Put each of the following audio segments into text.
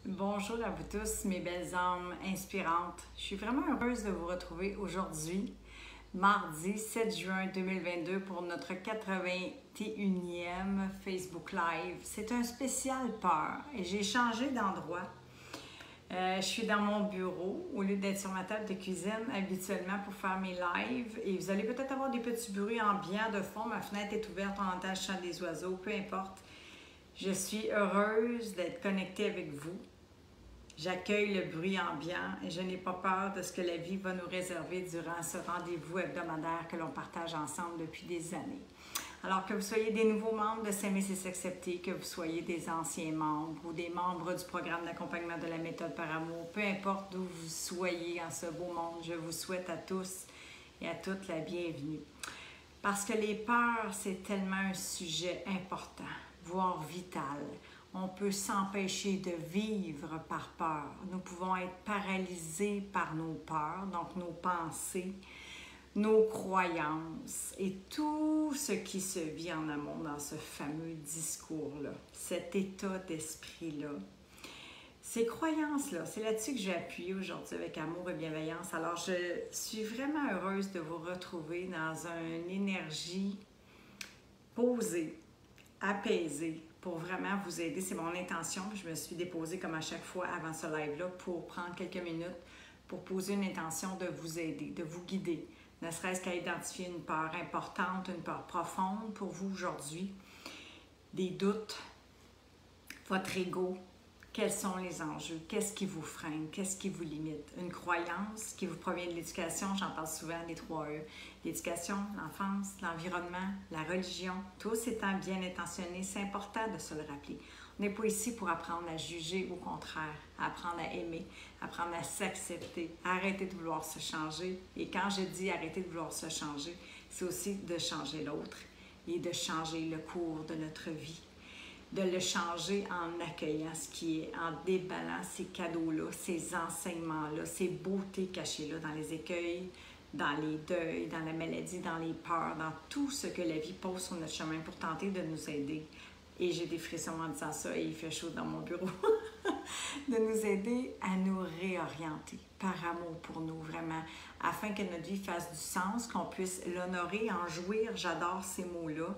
Bonjour à vous tous, mes belles âmes inspirantes. Je suis vraiment heureuse de vous retrouver aujourd'hui, mardi 7 juin 2022, pour notre 81e Facebook Live. C'est un spécial peur et j'ai changé d'endroit. Je suis dans mon bureau au lieu d'être sur ma table de cuisine habituellement pour faire mes lives. Et vous allez peut-être avoir des petits bruits ambiants de fond. Ma fenêtre est ouverte, on entend le chant des oiseaux, peu importe. Je suis heureuse d'être connectée avec vous. J'accueille le bruit ambiant et je n'ai pas peur de ce que la vie va nous réserver durant ce rendez-vous hebdomadaire que l'on partage ensemble depuis des années. Alors que vous soyez des nouveaux membres de S'aimer, c'est s'accepter, que vous soyez des anciens membres ou des membres du programme d'accompagnement de la méthode par amour, peu importe d'où vous soyez en ce beau monde, je vous souhaite à tous et à toutes la bienvenue. Parce que les peurs, c'est tellement un sujet important, voire vital. On peut s'empêcher de vivre par peur. Nous pouvons être paralysés par nos peurs, donc nos pensées, nos croyances et tout ce qui se vit en amont dans ce fameux discours-là, cet état d'esprit-là. Ces croyances-là, c'est là-dessus que j'ai appuyé aujourd'hui avec amour et bienveillance. Alors, je suis vraiment heureuse de vous retrouver dans une énergie posée, apaisée, pour vraiment vous aider. C'est mon intention. Je me suis déposée comme à chaque fois avant ce live-là pour prendre quelques minutes pour poser une intention de vous aider, de vous guider, ne serait-ce qu'à identifier une peur importante, une peur profonde pour vous aujourd'hui, des doutes, votre ego. Quels sont les enjeux? Qu'est-ce qui vous freine? Qu'est-ce qui vous limite? Une croyance qui vous provient de l'éducation, j'en parle souvent des 3 E. L'éducation, l'enfance, l'environnement, la religion, tous étant bien intentionnés, c'est important de se le rappeler. On n'est pas ici pour apprendre à juger, au contraire, à apprendre à aimer, apprendre à s'accepter, à arrêter de vouloir se changer. Et quand je dis arrêter de vouloir se changer, c'est aussi de changer l'autre et de changer le cours de notre vie. De le changer en accueillant ce qui est, en déballant ces cadeaux-là, ces enseignements-là, ces beautés cachées-là dans les écueils, dans les deuils, dans la maladie, dans les peurs, dans tout ce que la vie pose sur notre chemin pour tenter de nous aider. Et j'ai des frissons en disant ça et il fait chaud dans mon bureau. De nous aider à nous réorienter par amour pour nous, vraiment, afin que notre vie fasse du sens, qu'on puisse l'honorer, en jouir. J'adore ces mots-là.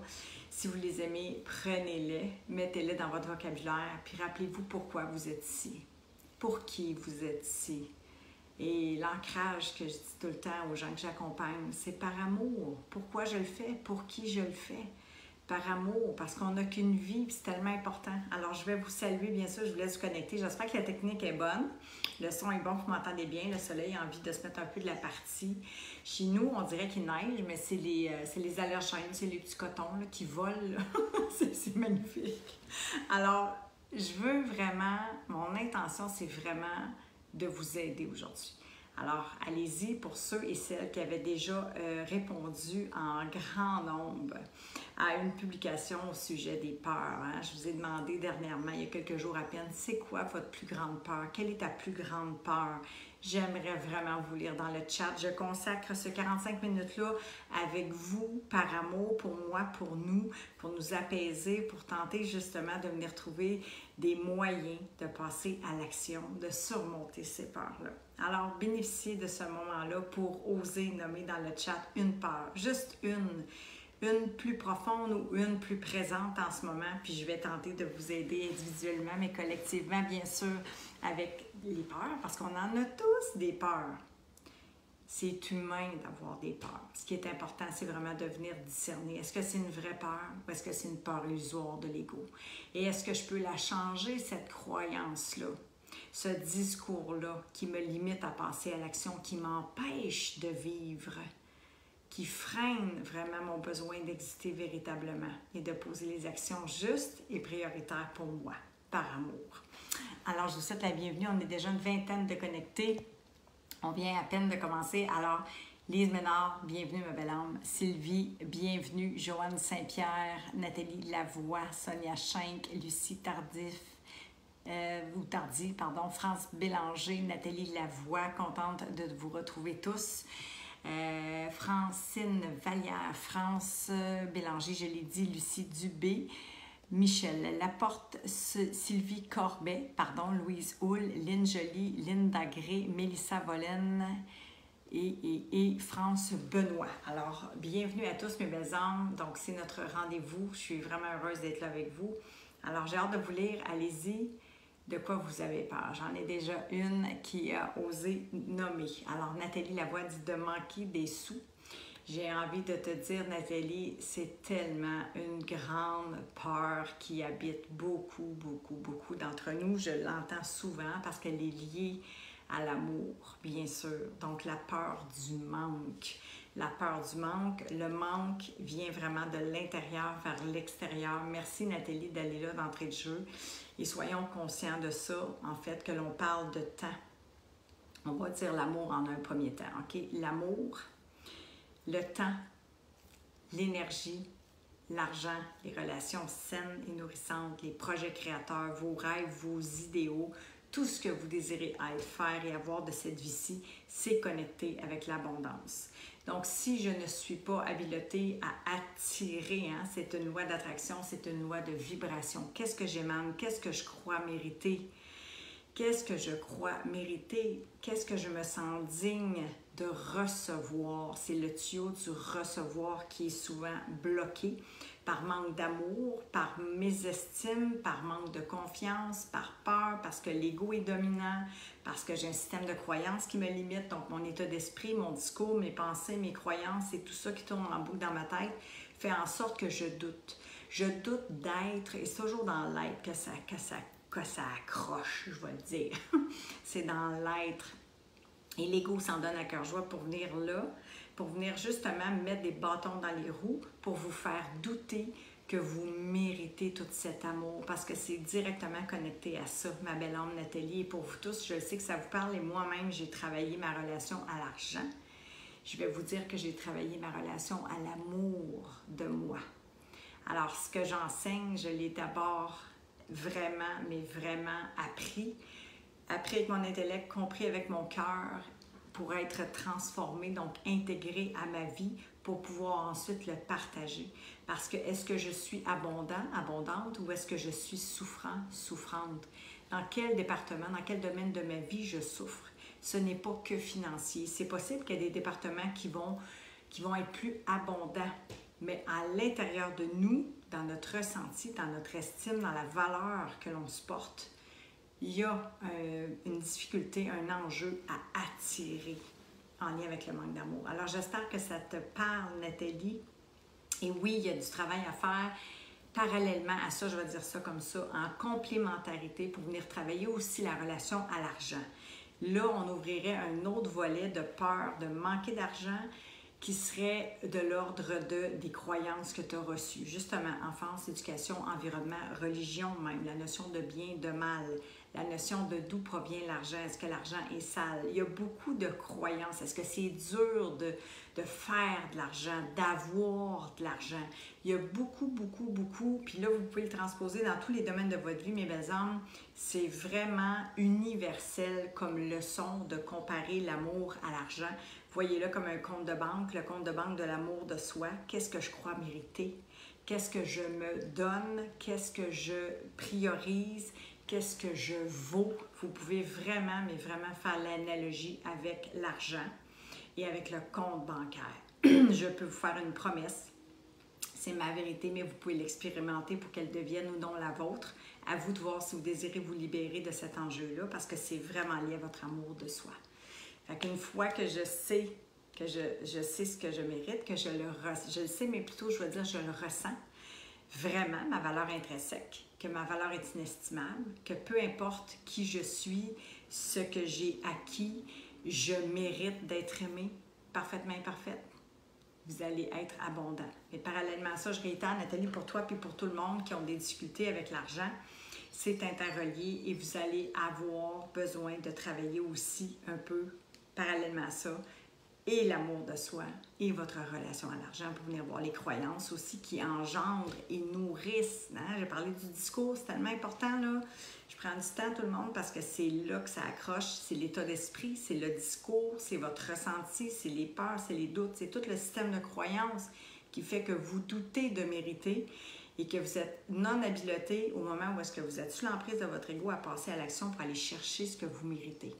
Si vous les aimez, prenez-les, mettez-les dans votre vocabulaire, puis rappelez-vous pourquoi vous êtes ici, pour qui vous êtes ici. Et l'ancrage que je dis tout le temps aux gens que j'accompagne, c'est par amour. Pourquoi je le fais? Pour qui je le fais? Par amour, parce qu'on n'a qu'une vie, puis c'est tellement important. Alors, je vais vous saluer, bien sûr, je vous laisse vous connecter. J'espère que la technique est bonne. Le son est bon, vous m'entendez bien. Le soleil a envie de se mettre un peu de la partie. Chez nous, on dirait qu'il neige, mais c'est les allergènes, c'est les petits cotons là, qui volent. C'est magnifique. Alors, je veux vraiment, mon intention, c'est vraiment de vous aider aujourd'hui. Alors, allez-y pour ceux et celles qui avaient déjà répondu en grand nombre à une publication au sujet des peurs. Hein? Je vous ai demandé dernièrement, il y a quelques jours à peine, c'est quoi votre plus grande peur? Quelle est ta plus grande peur? J'aimerais vraiment vous lire dans le chat. Je consacre ce 45 minutes-là avec vous, par amour, pour moi, pour nous apaiser, pour tenter justement de venir trouver des moyens de passer à l'action, de surmonter ces peurs-là. Alors, bénéficiez de ce moment-là pour oser nommer dans le chat une peur, juste une plus profonde ou une plus présente en ce moment, puis je vais tenter de vous aider individuellement, mais collectivement, bien sûr, avec les peurs, parce qu'on en a tous des peurs. C'est humain d'avoir des peurs. Ce qui est important, c'est vraiment de venir discerner. Est-ce que c'est une vraie peur ou est-ce que c'est une peur illusoire de l'ego? Et est-ce que je peux la changer, cette croyance-là? Ce discours-là qui me limite à passer à l'action, qui m'empêche de vivre, qui freine vraiment mon besoin d'exister véritablement et de poser les actions justes et prioritaires pour moi, par amour. Alors, je vous souhaite la bienvenue. On est déjà une vingtaine de connectés. On vient à peine de commencer. Alors, Lise Ménard, bienvenue ma belle âme. Sylvie, bienvenue. Joanne Saint-Pierre, Nathalie Lavoie, Sonia Schenck, Lucie Tardif, France Bélanger, Nathalie Lavoie, contente de vous retrouver tous. Francine Vallière, France Bélanger, je l'ai dit, Lucie Dubé, Michel Laporte, Sylvie Corbet, pardon, Louise Houle, Lynne Joly, Linda Gray, Mélissa Vollen et France Benoît. Alors, bienvenue à tous mes belles âmes. Donc, c'est notre rendez-vous. Je suis vraiment heureuse d'être là avec vous. Alors, j'ai hâte de vous lire. Allez-y. De quoi vous avez peur? J'en ai déjà une qui a osé nommer. Alors, Nathalie Lavoie dit de manquer des sous. J'ai envie de te dire, Nathalie, c'est tellement une grande peur qui habite beaucoup d'entre nous. Je l'entends souvent parce qu'elle est liée à l'amour, bien sûr. Donc, la peur du manque. La peur du manque, le manque vient vraiment de l'intérieur vers l'extérieur. Merci, Nathalie, d'aller là d'entrée de jeu. Et soyons conscients de ça, en fait, que l'on parle de temps. On va dire l'amour en un premier temps, OK? L'amour, le temps, l'énergie, l'argent, les relations saines et nourrissantes, les projets créateurs, vos rêves, vos idéaux, tout ce que vous désirez être, faire et avoir de cette vie-ci, c'est connecté avec l'abondance. Donc, si je ne suis pas habilitée à attirer, c'est une loi d'attraction, c'est une loi de vibration. Qu'est-ce que j'émane? Qu'est-ce que je crois mériter? Qu'est-ce que je crois mériter? Qu'est-ce que je me sens digne de recevoir? C'est le tuyau du recevoir qui est souvent bloqué par manque d'amour, par mésestime, par manque de confiance, par peur, parce que l'ego est dominant, parce que j'ai un système de croyances qui me limite, donc mon état d'esprit, mon discours, mes pensées, mes croyances et tout ça qui tourne en boucle dans ma tête fait en sorte que je doute. Je doute d'être, et c'est toujours dans l'être que ça accroche, je vais le dire. C'est dans l'être. Et l'ego s'en donne à cœur joie pour venir là, pour venir justement mettre des bâtons dans les roues, pour vous faire douter que vous méritez tout cet amour, parce que c'est directement connecté à ça, ma belle âme Nathalie. Et pour vous tous, je sais que ça vous parle, et moi-même, j'ai travaillé ma relation à l'argent. Je vais vous dire que j'ai travaillé ma relation à l'amour de moi. Alors, ce que j'enseigne, je l'ai d'abord vraiment, mais vraiment appris avec mon intellect, compris avec mon cœur pour être transformé, donc intégré à ma vie pour pouvoir ensuite le partager. Parce que est-ce que je suis abondante ou est-ce que je suis souffrante? Dans quel département, dans quel domaine de ma vie je souffre? Ce n'est pas que financier. C'est possible qu'il y ait des départements qui vont être plus abondants, mais à l'intérieur de nous, dans notre ressenti, dans notre estime, dans la valeur que l'on se porte, il y a une difficulté, un enjeu à attirer en lien avec le manque d'amour. Alors, j'espère que ça te parle, Nathalie. Et oui, il y a du travail à faire parallèlement à ça, je vais dire ça comme ça, en complémentarité pour venir travailler aussi la relation à l'argent. Là, on ouvrirait un autre volet de peur de manquer d'argent qui serait de l'ordre des croyances que tu as reçues. Justement, enfance, éducation, environnement, religion même, la notion de bien, de mal, la notion de d'où provient l'argent, est-ce que l'argent est sale? Il y a beaucoup de croyances. Est-ce que c'est dur de faire de l'argent, d'avoir de l'argent? Il y a beaucoup, puis là, vous pouvez le transposer dans tous les domaines de votre vie, mes belles âmes. C'est vraiment universel comme leçon de comparer l'amour à l'argent. Voyez-le comme un compte de banque, le compte de banque de l'amour de soi. Qu'est-ce que je crois mériter? Qu'est-ce que je me donne? Qu'est-ce que je priorise? Qu'est-ce que je vaux? Vous pouvez vraiment, mais vraiment faire l'analogie avec l'argent et avec le compte bancaire. Je peux vous faire une promesse. C'est ma vérité, mais vous pouvez l'expérimenter pour qu'elle devienne ou non la vôtre. À vous de voir si vous désirez vous libérer de cet enjeu-là, parce que c'est vraiment lié à votre amour de soi. Fait qu'une fois que je sais ce que je mérite, que je le sais, mais plutôt je vais dire je le ressens, vraiment ma valeur intrinsèque, que ma valeur est inestimable, que peu importe qui je suis, ce que j'ai acquis, je mérite d'être aimée, parfaitement imparfaite. Vous allez être abondant. Mais parallèlement à ça, je réitère, Nathalie, pour toi puis pour tout le monde qui ont des difficultés avec l'argent, c'est interrelié et vous allez avoir besoin de travailler aussi un peu parallèlement à ça, et l'amour de soi et votre relation à l'argent pour venir voir les croyances aussi qui engendrent et nourrissent. Hein? J'ai parlé du discours, c'est tellement important, là. Je prends du temps, tout le monde, parce que c'est là que ça accroche, c'est l'état d'esprit, c'est le discours, c'est votre ressenti, c'est les peurs, c'est les doutes, c'est tout le système de croyances qui fait que vous doutez de mériter. et que vous êtes non habilité au moment où est-ce que vous êtes sous l'emprise de votre ego à passer à l'action pour aller chercher ce que vous méritez.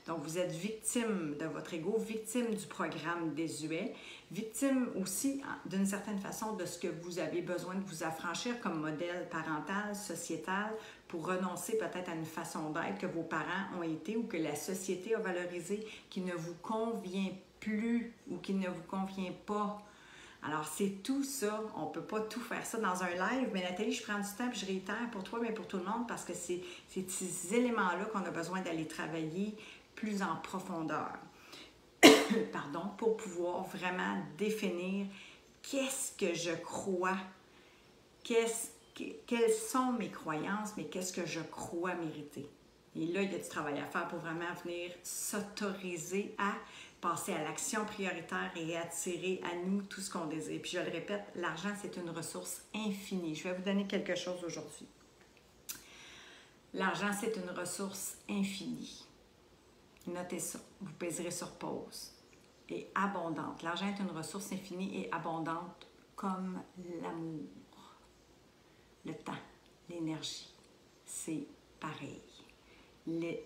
Donc, vous êtes victime de votre ego, victime du programme désuet, victime aussi, d'une certaine façon, de ce que vous avez besoin de vous affranchir comme modèle parental, sociétal, pour renoncer peut-être à une façon d'être que vos parents ont été ou que la société a valorisé, qui ne vous convient plus ou qui ne vous convient pas. Alors, c'est tout ça. On ne peut pas tout faire ça dans un live, mais Nathalie, je prends du temps et je réitère pour toi, mais pour tout le monde, parce que c'est ces éléments-là qu'on a besoin d'aller travailler plus en profondeur. Pardon, pour pouvoir vraiment définir qu'est-ce que je crois, quelles sont mes croyances, mais qu'est-ce que je crois mériter. Et là, il y a du travail à faire pour vraiment venir s'autoriser à passer à l'action prioritaire et attirer à nous tout ce qu'on désire. Puis je le répète, l'argent, c'est une ressource infinie. Je vais vous donner quelque chose aujourd'hui. L'argent, c'est une ressource infinie. Notez ça, vous pèserez sur pause. Et abondante. L'argent est une ressource infinie et abondante comme l'amour. Le temps, l'énergie, c'est pareil.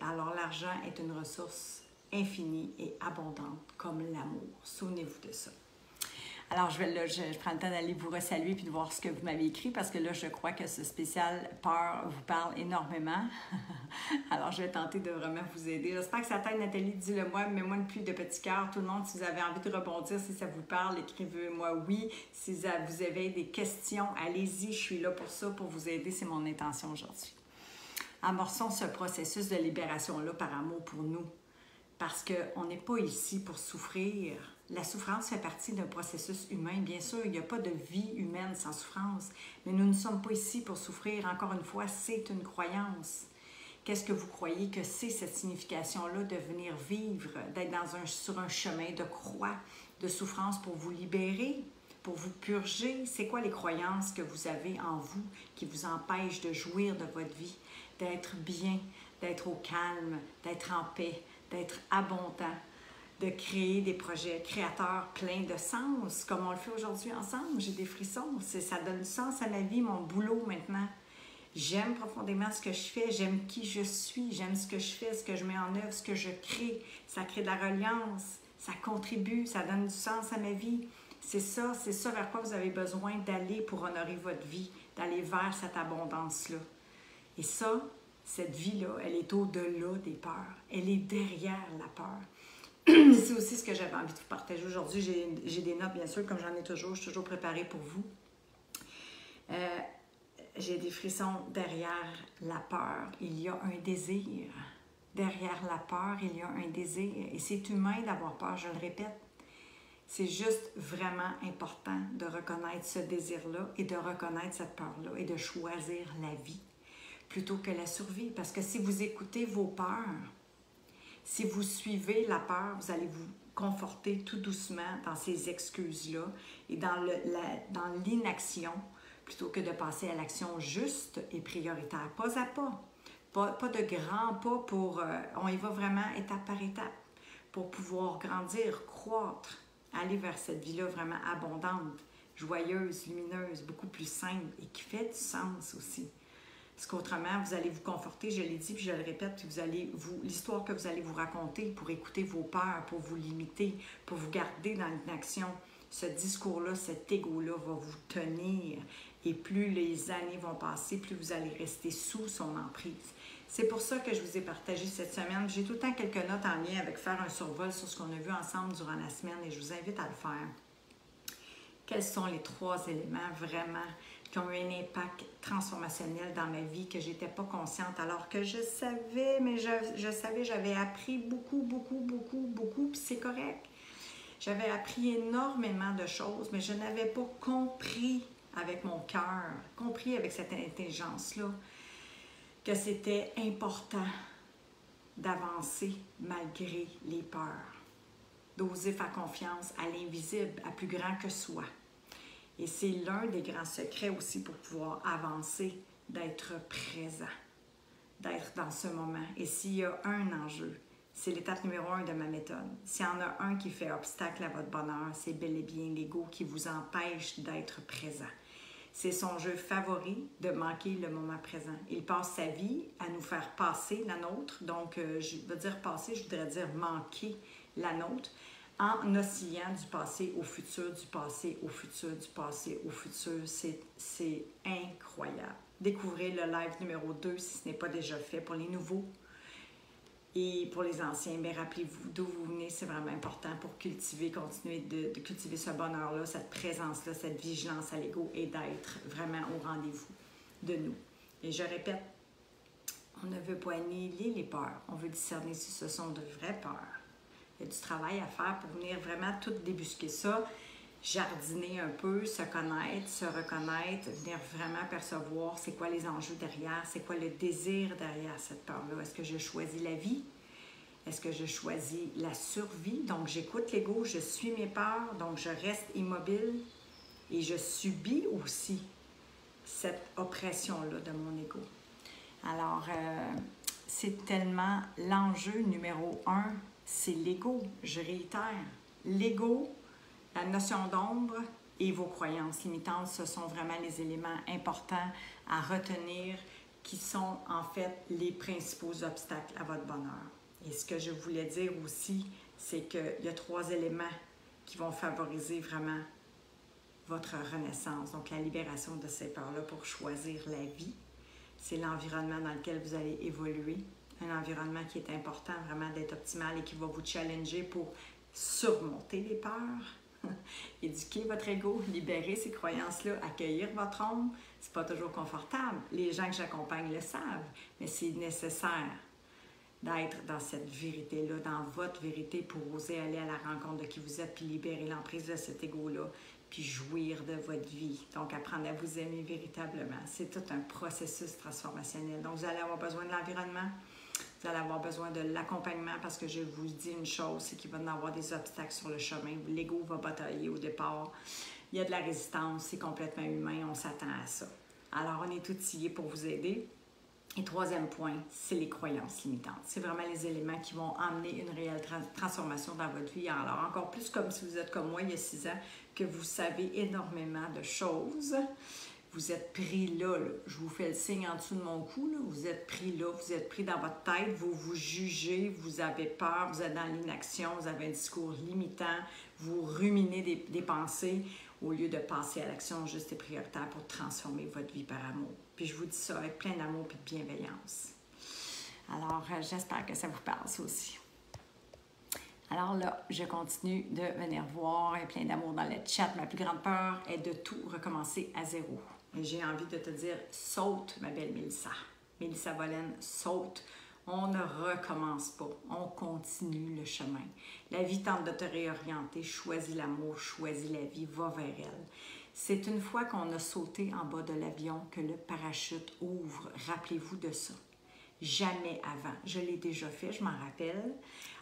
Alors l'argent est une ressource infinie et abondante comme l'amour. Souvenez-vous de ça. Alors, je prends le temps d'aller vous resaluer puis de voir ce que vous m'avez écrit parce que là, je crois que ce spécial peur vous parle énormément. Alors, je vais tenter de vraiment vous aider. J'espère que ça t'aide, Nathalie. Dis-le moi, mets-moi une pluie de petits cœurs. Tout le monde, si vous avez envie de rebondir, si ça vous parle, écrivez-moi oui. Si vous avez des questions, allez-y. Je suis là pour ça, pour vous aider. C'est mon intention aujourd'hui. Amorçons ce processus de libération-là par amour pour nous. Parce qu'on n'est pas ici pour souffrir. La souffrance fait partie d'un processus humain. Bien sûr, il n'y a pas de vie humaine sans souffrance, mais nous ne sommes pas ici pour souffrir. Encore une fois, c'est une croyance. Qu'est-ce que vous croyez que c'est cette signification-là de venir vivre, d'être sur un chemin de croix, de souffrance pour vous libérer, pour vous purger? C'est quoi les croyances que vous avez en vous qui vous empêchent de jouir de votre vie, d'être bien, d'être au calme, d'être en paix, d'être abondant, de créer des projets créateurs pleins de sens, comme on le fait aujourd'hui ensemble. J'ai des frissons. Ça donne du sens à ma vie, mon boulot maintenant. J'aime profondément ce que je fais, j'aime qui je suis, j'aime ce que je fais, ce que je mets en œuvre, ce que je crée. Ça crée de la reliance, ça contribue, ça donne du sens à ma vie. C'est ça vers quoi vous avez besoin d'aller pour honorer votre vie, d'aller vers cette abondance-là. Et ça, cette vie-là, elle est au-delà des peurs. Elle est derrière la peur. C'est aussi ce que j'avais envie de vous partager aujourd'hui. J'ai des notes, bien sûr, comme j'en ai toujours. Je suis toujours préparée pour vous. J'ai des frissons derrière la peur. Il y a un désir. Derrière la peur, il y a un désir. Et c'est humain d'avoir peur, je le répète. C'est juste vraiment important de reconnaître ce désir-là et de reconnaître cette peur-là et de choisir la vie plutôt que la survie. Parce que si vous écoutez vos peurs, si vous suivez la peur, vous allez vous conforter tout doucement dans ces excuses-là et dans l'inaction plutôt que de passer à l'action juste et prioritaire, pas à pas. Pas de grands pas pour... on y va vraiment étape par étape pour pouvoir grandir, croître, aller vers cette vie-là vraiment abondante, joyeuse, lumineuse, beaucoup plus simple et qui fait du sens aussi. Parce qu'autrement, vous allez vous conforter, je l'ai dit, puis je le répète, puis l'histoire que vous allez vous raconter pour écouter vos peurs, pour vous limiter, pour vous garder dans l'inaction, ce discours-là, cet ego-là va vous tenir. Et plus les années vont passer, plus vous allez rester sous son emprise. C'est pour ça que je vous ai partagé cette semaine. J'ai tout le temps quelques notes en lien avec faire un survol sur ce qu'on a vu ensemble durant la semaine et je vous invite à le faire. Quels sont les 3 éléments vraiment qui ont eu un impact transformationnel dans ma vie que je n'étais pas consciente alors que je savais, mais je savais, j'avais appris beaucoup, puis c'est correct. J'avais appris énormément de choses, mais je n'avais pas compris avec mon cœur, compris avec cette intelligence-là, que c'était important d'avancer malgré les peurs, d'oser faire confiance à l'invisible, à plus grand que soi. Et c'est l'un des grands secrets aussi pour pouvoir avancer, d'être présent, d'être dans ce moment. Et s'il y a un enjeu, c'est l'étape numéro 1 de ma méthode. S'il y en a un qui fait obstacle à votre bonheur, c'est bel et bien l'ego qui vous empêche d'être présent. C'est son jeu favori de manquer le moment présent. Il passe sa vie à nous faire passer la nôtre. Donc, je veux dire passer, je voudrais dire manquer la nôtre en oscillant du passé au futur, du passé au futur, du passé au futur. C'est incroyable. Découvrez le live numéro 2 si ce n'est pas déjà fait pour les nouveaux. Et pour les anciens, mais rappelez-vous d'où vous venez, c'est vraiment important pour cultiver, continuer de cultiver ce bonheur-là, cette présence-là, cette vigilance à l'ego et d'être vraiment au rendez-vous de nous. Et je répète, on ne veut pas annihiler les peurs, on veut discerner si ce sont de vraies peurs. Il y a du travail à faire pour venir vraiment tout débusquer ça, jardiner un peu, se connaître, se reconnaître, venir vraiment percevoir c'est quoi les enjeux derrière, c'est quoi le désir derrière cette peur-là. Est-ce que je choisis la vie? Est-ce que je choisis la survie? Donc, j'écoute l'ego, je suis mes peurs, donc je reste immobile et je subis aussi cette oppression-là de mon ego. Alors, c'est tellement l'enjeu numéro 1, c'est l'ego, je réitère. L'ego, la notion d'ombre et vos croyances limitantes, ce sont vraiment les éléments importants à retenir qui sont en fait les principaux obstacles à votre bonheur. Et ce que je voulais dire aussi, c'est qu'il y a 3 éléments qui vont favoriser vraiment votre renaissance, donc la libération de ces peurs-là pour choisir la vie. C'est l'environnement dans lequel vous allez évoluer, un environnement qui est important vraiment d'être optimal et qui va vous challenger pour surmonter les peurs. Éduquer votre ego, libérer ces croyances-là, accueillir votre ombre, c'est pas toujours confortable. Les gens que j'accompagne le savent, mais c'est nécessaire d'être dans cette vérité-là, dans votre vérité pour oser aller à la rencontre de qui vous êtes, puis libérer l'emprise de cet ego-là, puis jouir de votre vie. Donc, apprendre à vous aimer véritablement. C'est tout un processus transformationnel. Donc, vous allez avoir besoin de l'environnement, vous allez avoir besoin de l'accompagnement parce que je vous dis une chose, c'est qu'il va y avoir des obstacles sur le chemin. L'ego va batailler au départ. Il y a de la résistance, c'est complètement humain, on s'attend à ça. Alors, on est outillés pour vous aider. Et 3e point, c'est les croyances limitantes. C'est vraiment les éléments qui vont amener une réelle transformation dans votre vie. Alors, encore plus comme si vous êtes comme moi il y a 6 ans, que vous savez énormément de choses. Vous êtes pris là, je vous fais le signe en dessous de mon cou, là. Vous êtes pris là, vous êtes pris dans votre tête, vous vous jugez, vous avez peur, vous êtes dans l'inaction, vous avez un discours limitant, vous ruminez des pensées au lieu de passer à l'action juste et prioritaire pour transformer votre vie par amour. Puis je vous dis ça avec plein d'amour et de bienveillance. Alors, j'espère que ça vous parle, ça aussi. Alors là, je continue de venir voir, il y a plein d'amour dans le chat. Ma plus grande peur est de tout recommencer à zéro. Et j'ai envie de te dire, saute, ma belle Mélissa. Mélissa Vollen, saute. On ne recommence pas, on continue le chemin. La vie tente de te réorienter, choisis l'amour, choisis la vie, va vers elle. C'est une fois qu'on a sauté en bas de l'avion que le parachute ouvre. Rappelez-vous de ça. Jamais avant. Je l'ai déjà fait, je m'en rappelle.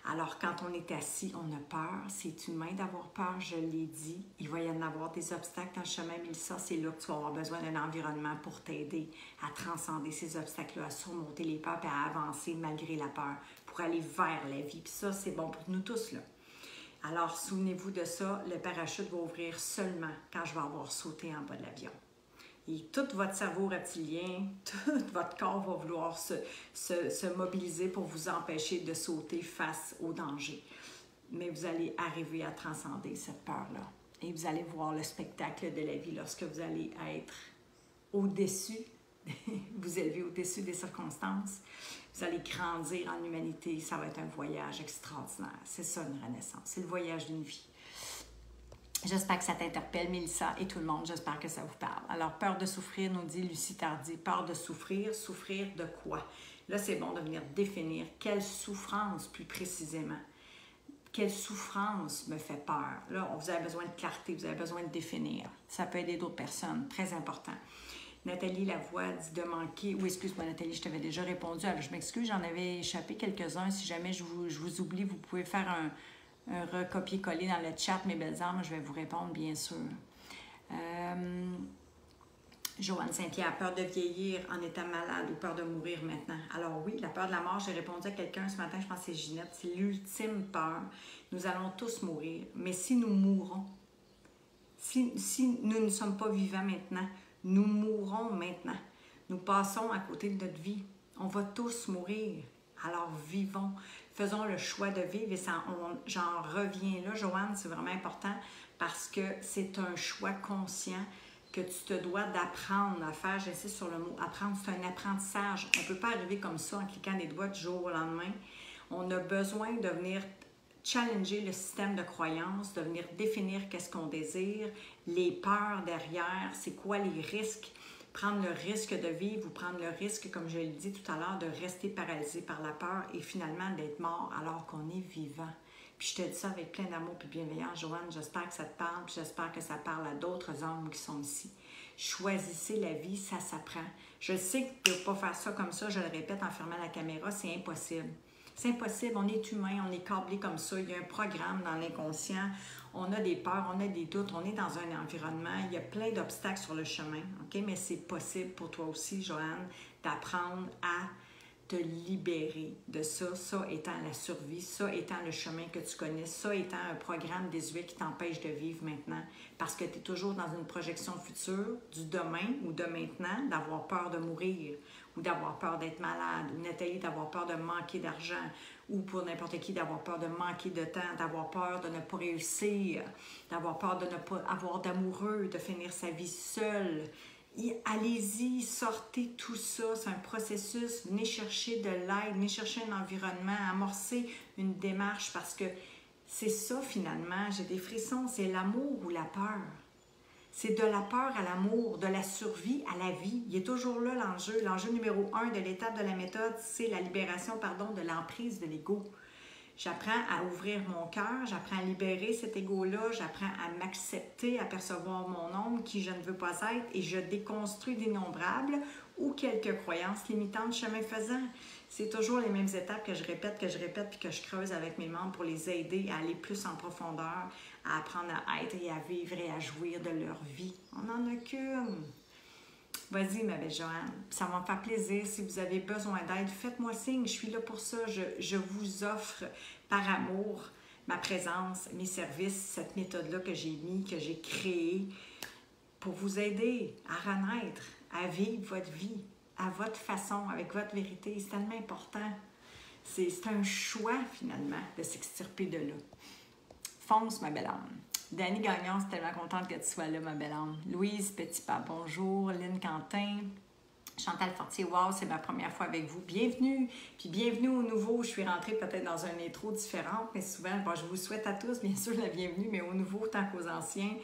Alors, quand on est assis, on a peur. C'est humain d'avoir peur, je l'ai dit. Il va y en avoir des obstacles dans le chemin, mais ça, c'est là que tu vas avoir besoin d'un environnement pour t'aider à transcender ces obstacles-là, à surmonter les peurs et à avancer malgré la peur pour aller vers la vie. Puis ça, c'est bon pour nous tous, là. Alors, souvenez-vous de ça, le parachute va ouvrir seulement quand je vais avoir sauté en bas de l'avion. Et tout votre cerveau reptilien, tout votre corps va vouloir se mobiliser pour vous empêcher de sauter face au danger. Mais vous allez arriver à transcender cette peur-là. Et vous allez voir le spectacle de la vie lorsque vous allez être au-dessus, vous élever au-dessus des circonstances. Vous allez grandir en humanité. Ça va être un voyage extraordinaire. C'est ça une renaissance. C'est le voyage d'une vie. J'espère que ça t'interpelle, Mélissa et tout le monde. J'espère que ça vous parle. Alors, peur de souffrir, nous dit Lucie Tardy. Peur de souffrir, souffrir de quoi? Là, c'est bon de venir définir quelle souffrance plus précisément. Quelle souffrance me fait peur? Là, vous avez besoin de clarté, vous avez besoin de définir. Ça peut aider d'autres personnes, très important. Nathalie Lavoie dit de manquer... Oui, excuse-moi Nathalie, je t'avais déjà répondu. Alors, je m'excuse, j'en avais échappé quelques-uns. Si jamais je vous oublie, vous pouvez faire un recopier-coller dans le chat, mes belles âmes, je vais vous répondre, bien sûr. Joanne Saint-Pierre, peur de vieillir en étant malade ou peur de mourir maintenant. Alors oui, la peur de la mort, j'ai répondu à quelqu'un ce matin, je pense que c'est Ginette, c'est l'ultime peur. Nous allons tous mourir, mais si nous mourons, si nous ne sommes pas vivants maintenant, Nous mourrons maintenant. Nous passons à côté de notre vie. On va tous mourir. Alors vivons. Faisons le choix de vivre. Et j'en reviens là, Joanne, c'est vraiment important parce que c'est un choix conscient que tu te dois d'apprendre à faire. J'insiste sur le mot apprendre. C'est un apprentissage. On ne peut pas arriver comme ça en cliquant des doigts du jour au lendemain. On a besoin de venir challenger le système de croyance, de venir définir qu'est-ce qu'on désire, les peurs derrière, c'est quoi les risques, prendre le risque de vivre ou prendre le risque, comme je l'ai dit tout à l'heure, de rester paralysé par la peur et finalement d'être mort alors qu'on est vivant. Puis je te dis ça avec plein d'amour et bienveillance, Joanne, j'espère que ça te parle, puis j'espère que ça parle à d'autres hommes qui sont ici. Choisissez la vie, ça s'apprend. Je sais que tu ne peux pas faire ça comme ça, je le répète en fermant la caméra, c'est impossible. C'est impossible, on est humain, on est câblé comme ça, il y a un programme dans l'inconscient, on a des peurs, on a des doutes, on est dans un environnement, il y a plein d'obstacles sur le chemin, ok? Mais c'est possible pour toi aussi, Joanne, d'apprendre à te libérer de ça, ça étant la survie, ça étant le chemin que tu connais, ça étant un programme désuet qui t'empêche de vivre maintenant, parce que tu es toujours dans une projection future, du demain ou de maintenant, d'avoir peur de mourir, ou d'avoir peur d'être malade, ou Nathalie, d'avoir peur de manquer d'argent, ou pour n'importe qui, d'avoir peur de manquer de temps, d'avoir peur de ne pas réussir, d'avoir peur de ne pas avoir d'amoureux, de finir sa vie seule. Allez-y, sortez tout ça, c'est un processus, venez chercher de l'aide, venez chercher un environnement, amorcer une démarche parce que c'est ça finalement, j'ai des frissons, c'est l'amour ou la peur. C'est de la peur à l'amour, de la survie à la vie. Il est toujours là l'enjeu. L'enjeu numéro 1 de l'étape de la méthode, c'est la libération, de l'emprise de l'ego. J'apprends à ouvrir mon cœur, j'apprends à libérer cet ego-là, j'apprends à m'accepter, à percevoir mon ombre, qui je ne veux pas être, et je déconstruis d'innombrables ou quelques croyances limitantes chemin faisant. C'est toujours les mêmes étapes que je répète, puis que je creuse avec mes membres pour les aider à aller plus en profondeur, à apprendre à être et à vivre et à jouir de leur vie. On n'en a qu'une. Vas-y, ma belle Joanne, ça va me faire plaisir. Si vous avez besoin d'aide, faites-moi signe, je suis là pour ça. Je vous offre par amour ma présence, mes services, cette méthode-là que j'ai mis, que j'ai créée pour vous aider à renaître, à vivre votre vie à votre façon, avec votre vérité. C'est tellement important. C'est un choix, finalement, de s'extirper de là. Fonce, ma belle âme. Dani Gagnon, c'est tellement contente que tu sois là, ma belle âme. Louise Petitpas, bonjour. Lynn Quentin. Chantal Fortier, wow, c'est ma première fois avec vous. Bienvenue. Puis bienvenue aux nouveaux. Je suis rentrée peut-être dans un intro différent, mais souvent, bon, je vous souhaite à tous, bien sûr, la bienvenue, mais aux nouveaux tant qu'aux anciens.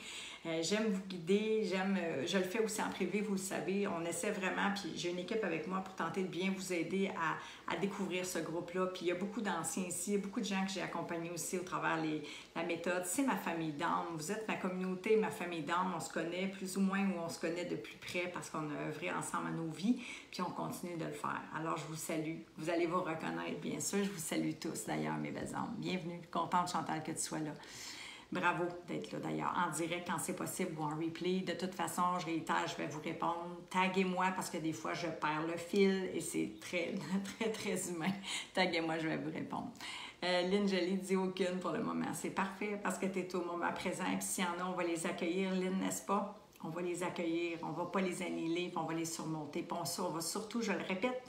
J'aime vous guider, je le fais aussi en privé, vous le savez. On essaie vraiment, puis j'ai une équipe avec moi pour tenter de bien vous aider à découvrir ce groupe-là. Puis il y a beaucoup d'anciens ici, il y a beaucoup de gens que j'ai accompagnés aussi au travers la méthode. C'est ma famille d'âme. Vous êtes ma communauté, ma famille d'âme. On se connaît plus ou moins ou on se connaît de plus près parce qu'on a œuvré ensemble à nos vies, puis on continue de le faire. Alors je vous salue. Vous allez vous reconnaître, bien sûr. Je vous salue tous d'ailleurs, mes belles âmes. Bienvenue. Contente, Chantal, que tu sois là. Bravo d'être là d'ailleurs, en direct quand c'est possible ou en replay. De toute façon, je réitère, je vais vous répondre. Taguez-moi parce que des fois, je perds le fil et c'est très, très, très humain. Taguez-moi, je vais vous répondre. Lynn, je l'ai dit aucune pour le moment. C'est parfait parce que tu es au moment présent. Et puis s'il y en a, on va les accueillir, Lynn, n'est-ce pas? On va les accueillir, on ne va pas les annihiler, puis on va les surmonter. Puis on va surtout, je le répète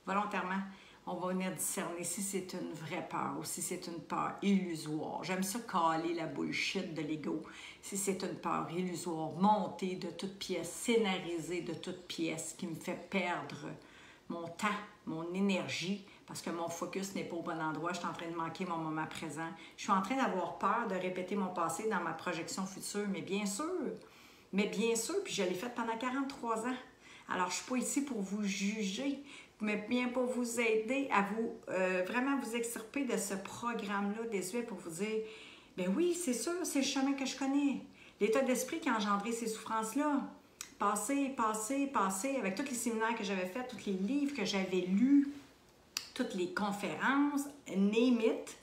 volontairement, on va venir discerner si c'est une vraie peur ou si c'est une peur illusoire. J'aime ça caler la bullshit de l'ego. Si c'est une peur illusoire, montée de toutes pièces, scénarisée de toutes pièces, qui me fait perdre mon temps, mon énergie, parce que mon focus n'est pas au bon endroit, je suis en train de manquer mon moment présent. Je suis en train d'avoir peur de répéter mon passé dans ma projection future, mais bien sûr, puis je l'ai fait pendant 43 ans. Alors, je ne suis pas ici pour vous juger, mais bien pour vous aider à vous vraiment vous extirper de ce programme-là désuet pour vous dire, ben oui, c'est sûr, c'est le chemin que je connais. L'état d'esprit qui a engendré ces souffrances-là. Passé, avec tous les séminaires que j'avais faits, tous les livres que j'avais lus, toutes les conférences, name it,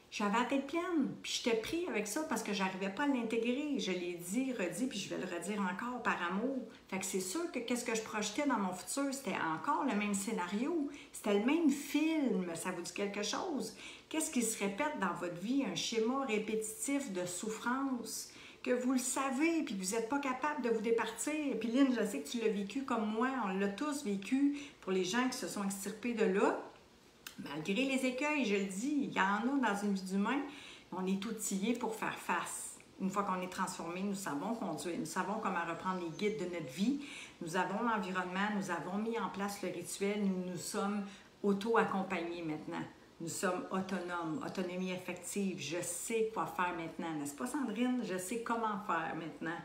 j'avais la tête pleine, puis j'étais pris avec ça parce que j'arrivais pas à l'intégrer. Je l'ai dit, redit, puis je vais le redire encore par amour. Fait que c'est sûr que qu'est-ce que je projetais dans mon futur, c'était encore le même scénario, c'était le même film, ça vous dit quelque chose? Qu'est-ce qui se répète dans votre vie? Un schéma répétitif de souffrance que vous le savez, puis que vous n'êtes pas capable de vous départir. Et puis Lynn, je sais que tu l'as vécu comme moi, on l'a tous vécu pour les gens qui se sont extirpés de là. Malgré les écueils, je le dis, il y en a dans une vie d'humain, on est outillés pour faire face. Une fois qu'on est transformé, nous savons conduire, nous savons comment reprendre les guides de notre vie, nous avons l'environnement, nous avons mis en place le rituel, nous nous sommes auto-accompagnés maintenant. Nous sommes autonomes, autonomie affective. Je sais quoi faire maintenant, n'est-ce pas Sandrine? Je sais comment faire maintenant.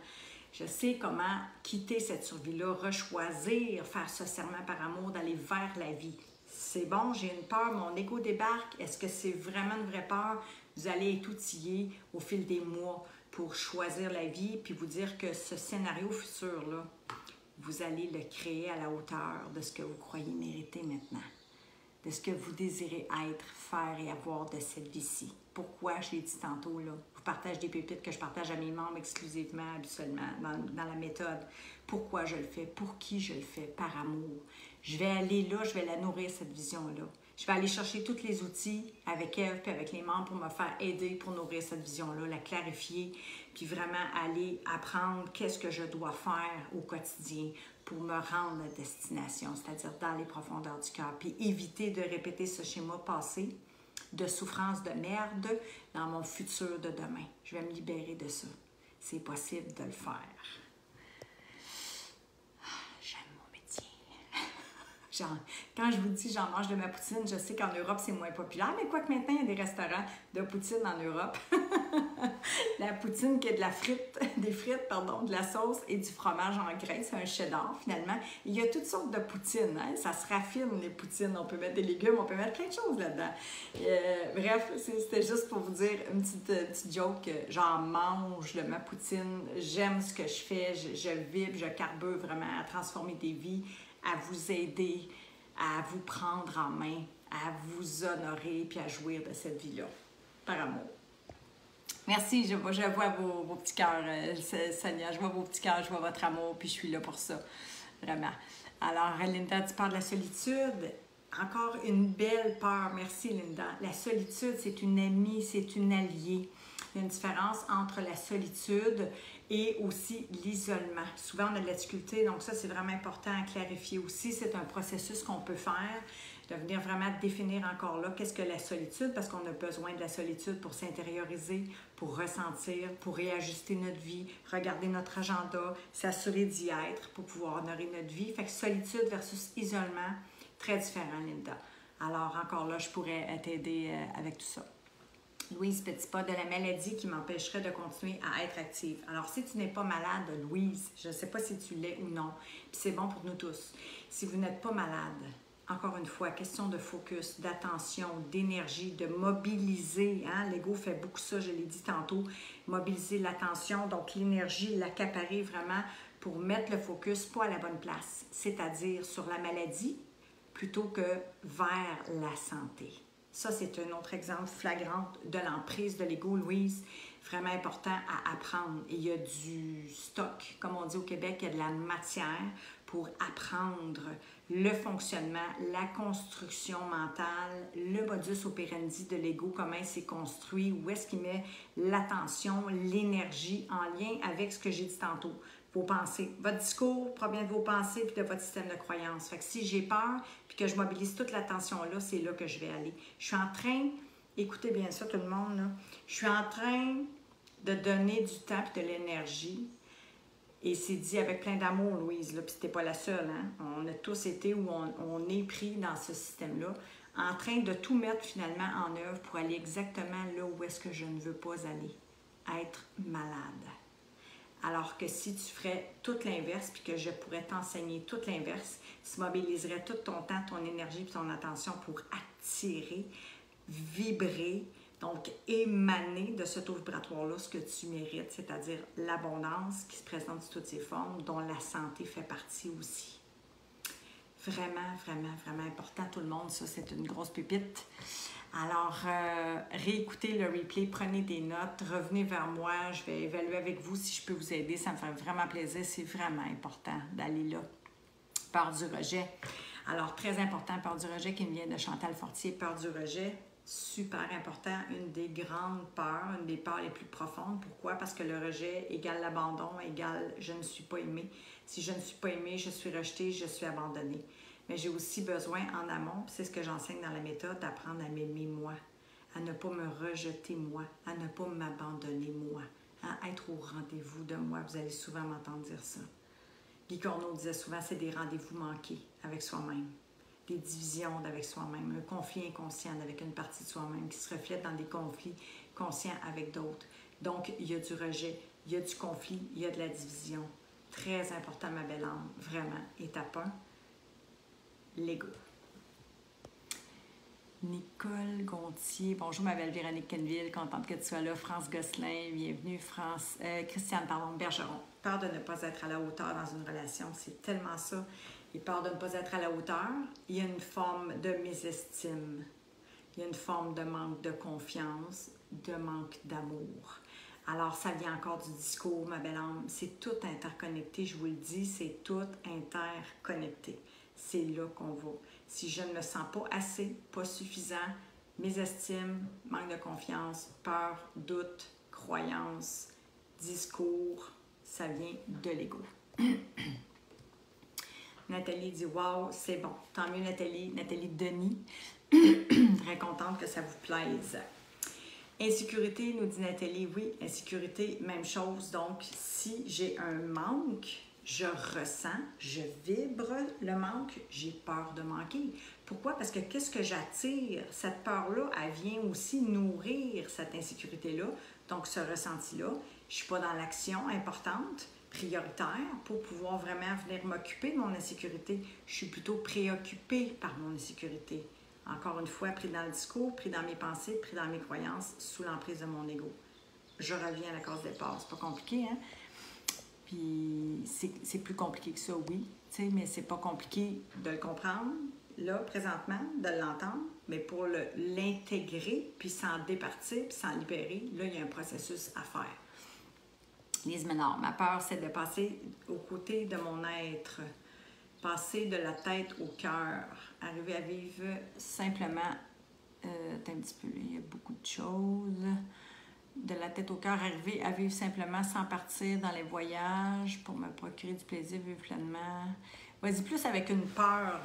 Je sais comment quitter cette survie-là, rechoisir, faire ce serment par amour, d'aller vers la vie. C'est bon, j'ai une peur, mon ego débarque. Est-ce que c'est vraiment une vraie peur? Vous allez être outillés au fil des mois pour choisir la vie, puis vous dire que ce scénario futur-là, vous allez le créer à la hauteur de ce que vous croyez mériter maintenant, de ce que vous désirez être, faire et avoir de cette vie-ci. Pourquoi, je l'ai dit tantôt, là, je vous partage des pépites que je partage à mes membres exclusivement, habituellement, dans la méthode. Pourquoi je le fais? Pour qui je le fais? Par amour. Je vais aller là, je vais la nourrir, cette vision-là. Je vais aller chercher tous les outils avec Eve puis avec les membres pour me faire aider pour nourrir cette vision-là, la clarifier, puis vraiment aller apprendre qu'est-ce que je dois faire au quotidien pour me rendre à la destination, c'est-à-dire dans les profondeurs du cœur, puis éviter de répéter ce schéma passé de souffrance de merde dans mon futur de demain. Je vais me libérer de ça. C'est possible de le faire. Quand je vous dis j'en mange de ma poutine, je sais qu'en Europe, c'est moins populaire, mais quoique maintenant, il y a des restaurants de poutine en Europe. La poutine qui est de la frite, de la sauce et du fromage en graisse, c'est un cheddar finalement. Il y a toutes sortes de poutines, hein? Ça se raffine les poutines, on peut mettre des légumes, on peut mettre plein de choses là-dedans. Bref, c'était juste pour vous dire une petite joke, j'en mange de ma poutine, j'aime ce que je fais, je vibre, je carbure vraiment à transformer des vies, à vous aider, à vous prendre en main, à vous honorer puis à jouir de cette vie-là, par amour. Merci, je vois vos petits cœurs, Sonia, je vois vos petits cœurs, je vois votre amour, puis je suis là pour ça, vraiment. Alors, Linda, tu parles de la solitude. Encore une belle peur, merci Linda. La solitude, c'est une amie, c'est une alliée. Il y a une différence entre la solitude et aussi l'isolement. Souvent, on a de la difficulté, donc ça, c'est vraiment important à clarifier aussi. C'est un processus qu'on peut faire, de venir vraiment définir encore là qu'est-ce que la solitude, parce qu'on a besoin de la solitude pour s'intérioriser, pour ressentir, pour réajuster notre vie, regarder notre agenda, s'assurer d'y être pour pouvoir honorer notre vie. Fait que solitude versus isolement, très différent, Linda. Alors, encore là, je pourrais t'aider avec tout ça. Louise Petitpas, de la maladie qui m'empêcherait de continuer à être active. Alors, si tu n'es pas malade, Louise, je ne sais pas si tu l'es ou non, puis c'est bon pour nous tous. Si vous n'êtes pas malade, encore une fois, question de focus, d'attention, d'énergie, de mobiliser. Hein? L'ego fait beaucoup ça, je l'ai dit tantôt, mobiliser l'attention, donc l'énergie, l'accaparer vraiment pour mettre le focus pas à la bonne place, c'est-à-dire sur la maladie plutôt que vers la santé. Ça, c'est un autre exemple flagrant de l'emprise de l'ego, Louise. Vraiment important à apprendre. Et il y a du stock, comme on dit au Québec, il y a de la matière pour apprendre le fonctionnement, la construction mentale, le modus operandi de l'ego, comment il s'est construit, où est-ce qu'il met l'attention, l'énergie en lien avec ce que j'ai dit tantôt. Vos pensées. Votre discours provient de vos pensées puis de votre système de croyance. Fait que si j'ai peur puis que je mobilise toute l'attention là, c'est là que je vais aller. Je suis en train, écoutez bien ça tout le monde, là, je suis en train de donner du temps et de l'énergie. Et c'est dit avec plein d'amour, Louise, là, puis t'es pas la seule. Hein? On a tous été où on est pris dans ce système-là, en train de tout mettre finalement en œuvre pour aller exactement là où est-ce que je ne veux pas aller. Être malade. Alors que si tu ferais tout l'inverse, puis que je pourrais t'enseigner tout l'inverse, tu mobiliserais tout ton temps, ton énergie et ton attention pour attirer, vibrer, donc émaner de ce taux vibratoire-là ce que tu mérites, c'est-à-dire l'abondance qui se présente sous toutes ses formes, dont la santé fait partie aussi. Vraiment, vraiment, vraiment important, tout le monde, ça c'est une grosse pépite. Alors, réécoutez le replay, prenez des notes, revenez vers moi, je vais évaluer avec vous si je peux vous aider, ça me fait vraiment plaisir, c'est vraiment important d'aller là. Peur du rejet. Alors, très important, peur du rejet qui me vient de Chantal Fortier, peur du rejet. super important, une des grandes peurs, une des peurs les plus profondes. Pourquoi? Parce que le rejet égale l'abandon, égale je ne suis pas aimée. Si je ne suis pas aimée, je suis rejetée, je suis abandonnée. Mais j'ai aussi besoin en amont, c'est ce que j'enseigne dans la méthode, d'apprendre à m'aimer moi, à ne pas me rejeter moi, à ne pas m'abandonner moi, à être au rendez-vous de moi. Vous allez souvent m'entendre dire ça. Guy Corneau disait souvent, c'est des rendez-vous manqués avec soi-même, des divisions avec soi-même, un conflit inconscient avec une partie de soi-même qui se reflète dans des conflits conscients avec d'autres. Donc, il y a du rejet, il y a du conflit, il y a de la division. Très important, ma belle âme, vraiment. Étape 1, l'ego. Nicole Gontier, bonjour ma belle Véronique Kenville, contente que tu sois là. France Gosselin, bienvenue. Christiane, Bergeron. Peur de ne pas être à la hauteur dans une relation, c'est tellement ça. Et peur de ne pas être à la hauteur, il y a une forme de mésestime, il y a une forme de manque de confiance, de manque d'amour. Alors, ça vient encore du discours, ma belle âme. C'est tout interconnecté, je vous le dis, c'est tout interconnecté. C'est là qu'on va. Si je ne me sens pas assez, pas suffisant, mésestime, manque de confiance, peur, doute, croyance, discours, ça vient de l'ego. Nathalie dit « Wow, c'est bon. » Tant mieux, Nathalie. Nathalie Denis. Très contente que ça vous plaise. Insécurité, nous dit Nathalie. Oui, insécurité, même chose. Donc, si j'ai un manque, je ressens, je vibre le manque, j'ai peur de manquer. Pourquoi? Parce que qu'est-ce que j'attire? Cette peur-là, elle vient aussi nourrir cette insécurité-là. Donc, ce ressenti-là, je ne suis pas dans l'action importante, prioritaire, pour pouvoir vraiment venir m'occuper de mon insécurité. Je suis plutôt préoccupée par mon insécurité. Encore une fois, pris dans le discours, pris dans mes pensées, pris dans mes croyances, sous l'emprise de mon ego. Je reviens à la cause départ. C'est pas compliqué, hein? Puis c'est plus compliqué que ça, oui, mais c'est pas compliqué de le comprendre, là, présentement, de l'entendre, mais pour l'intégrer, puis s'en départir, puis s'en libérer, là, il y a un processus à faire. Lise Ménard, ma peur, c'est de passer aux côtés de mon être, passer de la tête au cœur, arriver à vivre simplement, un petit peu, il y a beaucoup de choses, de la tête au cœur, arriver à vivre simplement sans partir dans les voyages pour me procurer du plaisir, vivre pleinement. Vas-y, plus avec une peur,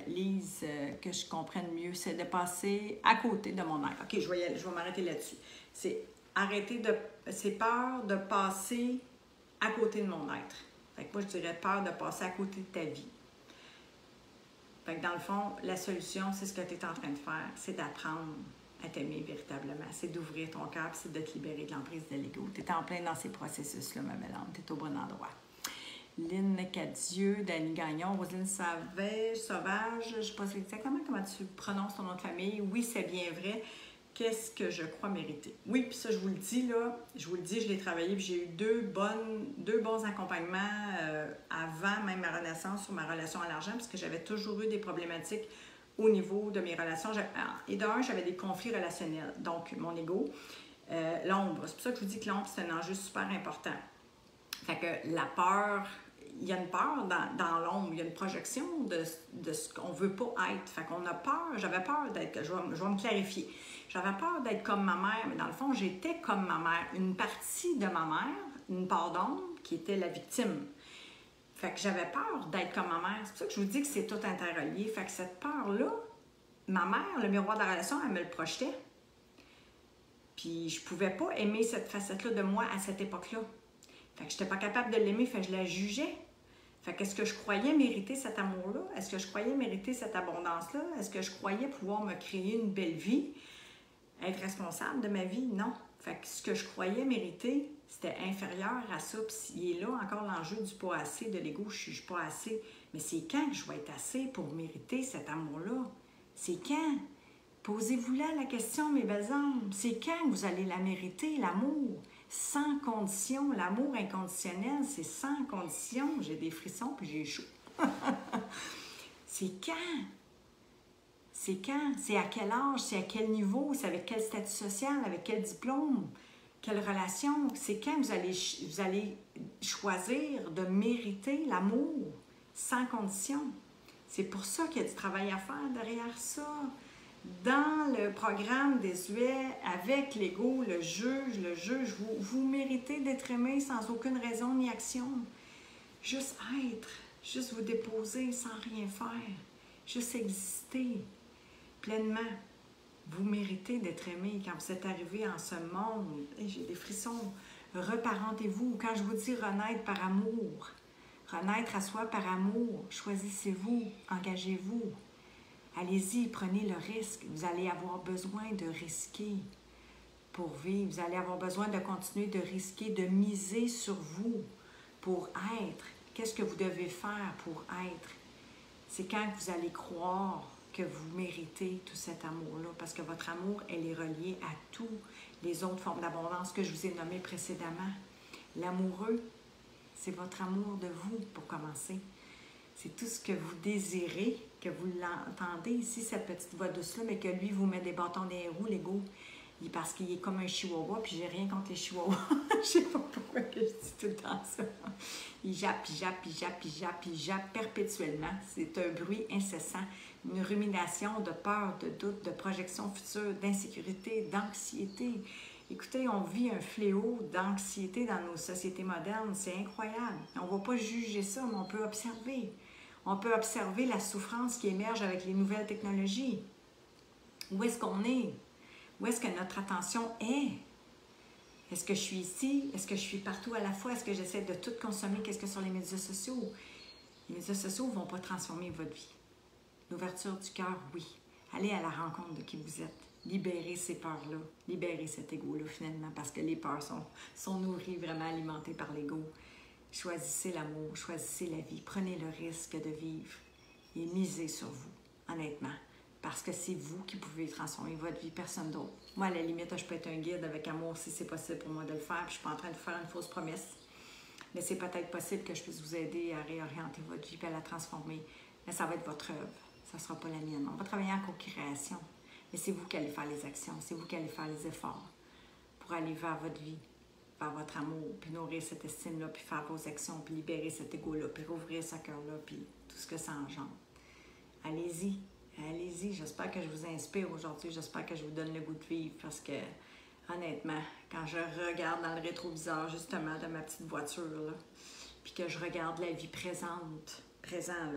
Lise, que je comprenne mieux, c'est de passer à côté de mon être. OK, je vais m'arrêter là-dessus. C'est peur de passer à côté de mon être. Fait que moi, je dirais peur de passer à côté de ta vie. Fait que dans le fond, la solution, c'est ce que tu es en train de faire, c'est d'apprendre à t'aimer véritablement. C'est d'ouvrir ton cœur, c'est de te libérer de l'emprise de l'ego. Tu es en plein dans ces processus-là, ma belle âme. Tu es au bon endroit. Lynn Cadieux, Dany Gagnon, Roselyne Sauvage, je ne sais pas exactement comment tu prononces ton nom de famille. Oui, c'est bien vrai. Qu'est-ce que je crois mériter? Oui, puis ça, je vous le dis, là, je l'ai travaillé, puis j'ai eu deux bons accompagnements avant même ma renaissance sur ma relation à l'argent, parce que j'avais toujours eu des problématiques au niveau de mes relations. Et d'un, j'avais des conflits relationnels. Donc, mon ego, l'ombre. C'est pour ça que je vous dis que l'ombre, c'est un enjeu super important. Fait que la peur, il y a une peur dans l'ombre, il y a une projection de ce qu'on ne veut pas être. Fait qu'on a peur, j'avais peur d'être, je vais me clarifier. J'avais peur d'être comme ma mère, mais dans le fond, j'étais comme ma mère. Une partie de ma mère, une part d'ombre, qui était la victime. Fait que j'avais peur d'être comme ma mère. C'est pour ça que je vous dis que c'est tout interrelié. Fait que cette peur-là, ma mère, le miroir de la relation, elle me le projetait. Puis je pouvais pas aimer cette facette-là de moi à cette époque-là. Fait que je n'étais pas capable de l'aimer, fait que je la jugeais. Fait que est-ce que je croyais mériter cet amour-là? Est-ce que je croyais mériter cette abondance-là? Est-ce que je croyais pouvoir me créer une belle vie? Être responsable de ma vie? Non. Fait que ce que je croyais mériter, c'était inférieur à ça. Puis il est là encore l'enjeu du pas assez, de l'ego, je suis pas assez. Mais c'est quand que je vais être assez pour mériter cet amour-là? C'est quand? Posez-vous là la question, mes belles âmes. C'est quand que vous allez la mériter, l'amour? Sans condition. L'amour inconditionnel, c'est sans condition. J'ai des frissons puis j'ai chaud. C'est quand? C'est quand? C'est à quel âge? C'est à quel niveau? C'est avec quel statut social? Avec quel diplôme? Quelle relation? C'est quand vous allez choisir de mériter l'amour sans condition? C'est pour ça qu'il y a du travail à faire derrière ça. Dans le programme désuet, avec l'ego, le juge, vous méritez d'être aimé sans aucune raison ni action. Juste être, juste vous déposer sans rien faire, juste exister pleinement. Vous méritez d'être aimé quand vous êtes arrivé en ce monde. Et j'ai des frissons. Reparentez-vous. Quand je vous dis renaître par amour, renaître à soi par amour, choisissez-vous, engagez-vous. Allez-y, prenez le risque. Vous allez avoir besoin de risquer pour vivre. Vous allez avoir besoin de continuer de risquer, de miser sur vous pour être. Qu'est-ce que vous devez faire pour être? C'est quand vous allez croire que vous méritez tout cet amour-là, parce que votre amour, elle est reliée à toutes les autres formes d'abondance que je vous ai nommées précédemment. L'amoureux, c'est votre amour de vous, pour commencer. C'est tout ce que vous désirez, que vous l'entendez ici, cette petite voix douce-là, mais que lui vous met des bâtons dans les roues, l'ego, parce qu'il est comme un chihuahua, puis j'ai rien contre les chihuahuas. Je sais pas pourquoi que je dis tout le temps ça. Il jappe, il jappe, il jappe, il jappe, il jappe perpétuellement. C'est un bruit incessant, une rumination de peur, de doute, de projection future, d'insécurité, d'anxiété. Écoutez, on vit un fléau d'anxiété dans nos sociétés modernes. C'est incroyable. On ne va pas juger ça, mais on peut observer. On peut observer la souffrance qui émerge avec les nouvelles technologies. Où est-ce qu'on est? Où est-ce que notre attention est? Est-ce que je suis ici? Est-ce que je suis partout à la fois? Est-ce que j'essaie de tout consommer? Qu'est-ce que sur les médias sociaux? Les médias sociaux ne vont pas transformer votre vie. L'ouverture du cœur, oui. Allez à la rencontre de qui vous êtes. Libérez ces peurs-là. Libérez cet ego-là, finalement, parce que les peurs sont nourries, vraiment alimentées par l'ego. Choisissez l'amour, choisissez la vie. Prenez le risque de vivre et misez sur vous, honnêtement. Parce que c'est vous qui pouvez transformer votre vie, personne d'autre. Moi, à la limite, je peux être un guide avec amour si c'est possible pour moi de le faire. Puis je ne suis pas en train de faire une fausse promesse. Mais c'est peut-être possible que je puisse vous aider à réorienter votre vie et à la transformer. Mais ça va être votre œuvre. Ça ne sera pas la mienne. On va travailler en co-création. Mais c'est vous qui allez faire les actions. C'est vous qui allez faire les efforts pour aller vers votre vie, vers votre amour, puis nourrir cette estime-là, puis faire vos actions, puis libérer cet égo-là, puis rouvrir ce cœur-là, puis tout ce que ça engendre. Allez-y. Allez-y, j'espère que je vous inspire aujourd'hui, j'espère que je vous donne le goût de vivre parce que, honnêtement, quand je regarde dans le rétroviseur, justement, de ma petite voiture, là, puis que je regarde la vie présent,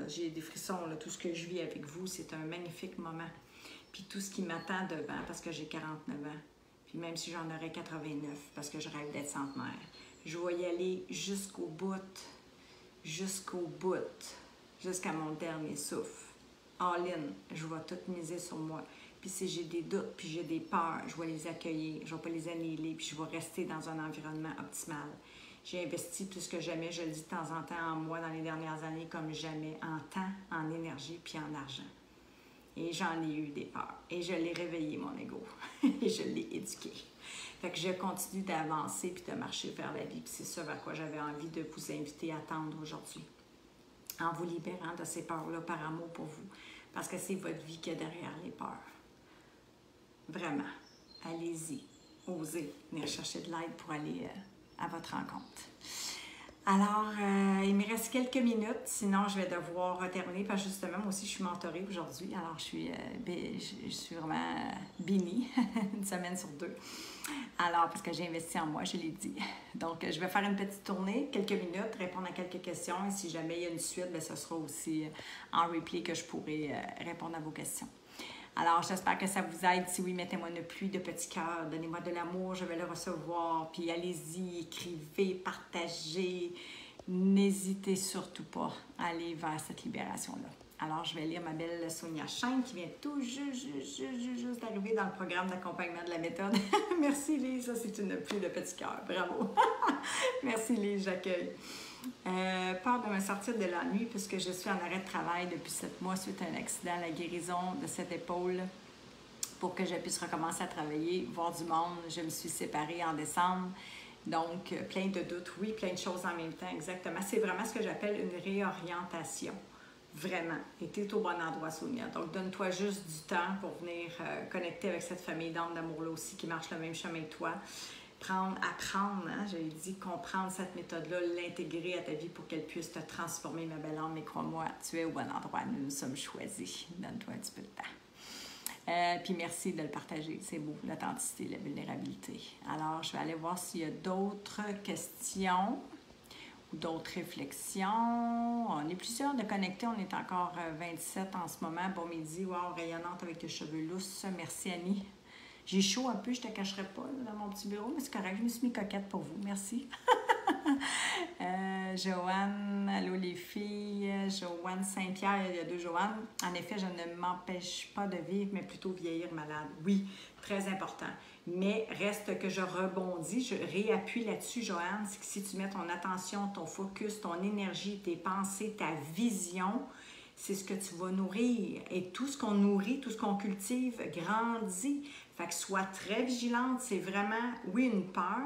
j'ai des frissons, là, tout ce que je vis avec vous, c'est un magnifique moment. Puis tout ce qui m'attend devant, parce que j'ai 49 ans, puis même si j'en aurais 89, parce que je rêve d'être centenaire, je vais y aller jusqu'au bout, jusqu'à mon dernier souffle. All-in, je vais tout miser sur moi. Puis si j'ai des doutes, puis j'ai des peurs, je vais les accueillir, je ne vais pas les annihiler, puis je vais rester dans un environnement optimal. J'ai investi plus que jamais, je le dis de temps en temps en moi dans les dernières années, comme jamais, en temps, en énergie, puis en argent. Et j'en ai eu des peurs. Et je l'ai réveillé, mon ego. Et je l'ai éduqué. Fait que je continue d'avancer, puis de marcher vers la vie. Puis c'est ça vers quoi j'avais envie de vous inviter à tendre aujourd'hui. En vous libérant de ces peurs-là par amour pour vous. Parce que c'est votre vie qui est derrière les peurs. Vraiment. Allez-y. Osez venir chercher de l'aide pour aller à votre rencontre. Alors, il me reste quelques minutes. Sinon, je vais devoir terminer. Parce que justement, moi aussi, je suis mentorée aujourd'hui. Alors, je suis vraiment bénie. Une semaine sur 2. Alors, parce que j'ai investi en moi, je l'ai dit. Donc, je vais faire une petite tournée, quelques minutes, répondre à quelques questions. Et si jamais il y a une suite, bien, ce sera aussi en replay que je pourrai répondre à vos questions. Alors, j'espère que ça vous aide. Si oui, mettez-moi une pluie de petits cœurs. Donnez-moi de l'amour, je vais le recevoir. Puis allez-y, écrivez, partagez. N'hésitez surtout pas à aller vers cette libération-là. Alors, je vais lire ma belle Sonia Chaîne qui vient tout juste d'arriver dans le programme d'accompagnement de la méthode. Merci Lise, ça c'est une pluie de petits cœurs. Bravo. Merci Lise, j'accueille. Peur de me sortir de l'ennui puisque je suis en arrêt de travail depuis 7 mois suite à un accident, la guérison de cette épaule pour que je puisse recommencer à travailler, voir du monde. Je me suis séparée en décembre. Donc, plein de doutes, oui, plein de choses en même temps, exactement. C'est vraiment ce que j'appelle une réorientation. Vraiment. Et tu es au bon endroit, Sonia. Donc, donne-toi juste du temps pour venir connecter avec cette famille d'âmes d'amour-là aussi qui marche le même chemin que toi. Apprendre, hein, j'ai dit, comprendre cette méthode-là, l'intégrer à ta vie pour qu'elle puisse te transformer, ma belle âme. Mais crois-moi, tu es au bon endroit. Nous nous sommes choisis. Donne-toi un petit peu de temps. Puis merci de le partager. C'est beau, l'authenticité, la vulnérabilité. Alors, je vais aller voir s'il y a d'autres questions ou d'autres réflexions. On est plusieurs de connectés. On est encore 27 en ce moment. Bon midi. Wow, rayonnante avec tes cheveux lousses. Merci, Annie. J'ai chaud un peu, je ne te cacherai pas là, dans mon petit bureau, mais c'est correct. Je me suis mis coquette pour vous. Merci. Joanne, allô les filles. Joanne Saint-Pierre, il y a 2 Joanne. En effet, je ne m'empêche pas de vivre, mais plutôt vieillir malade. Oui, très important. Mais reste que je rebondis, je réappuie là-dessus, Joanne, c'est que si tu mets ton attention, ton focus, ton énergie, tes pensées, ta vision, c'est ce que tu vas nourrir. Et tout ce qu'on nourrit, tout ce qu'on cultive, grandit. Fait que sois très vigilante. C'est vraiment, oui, une peur.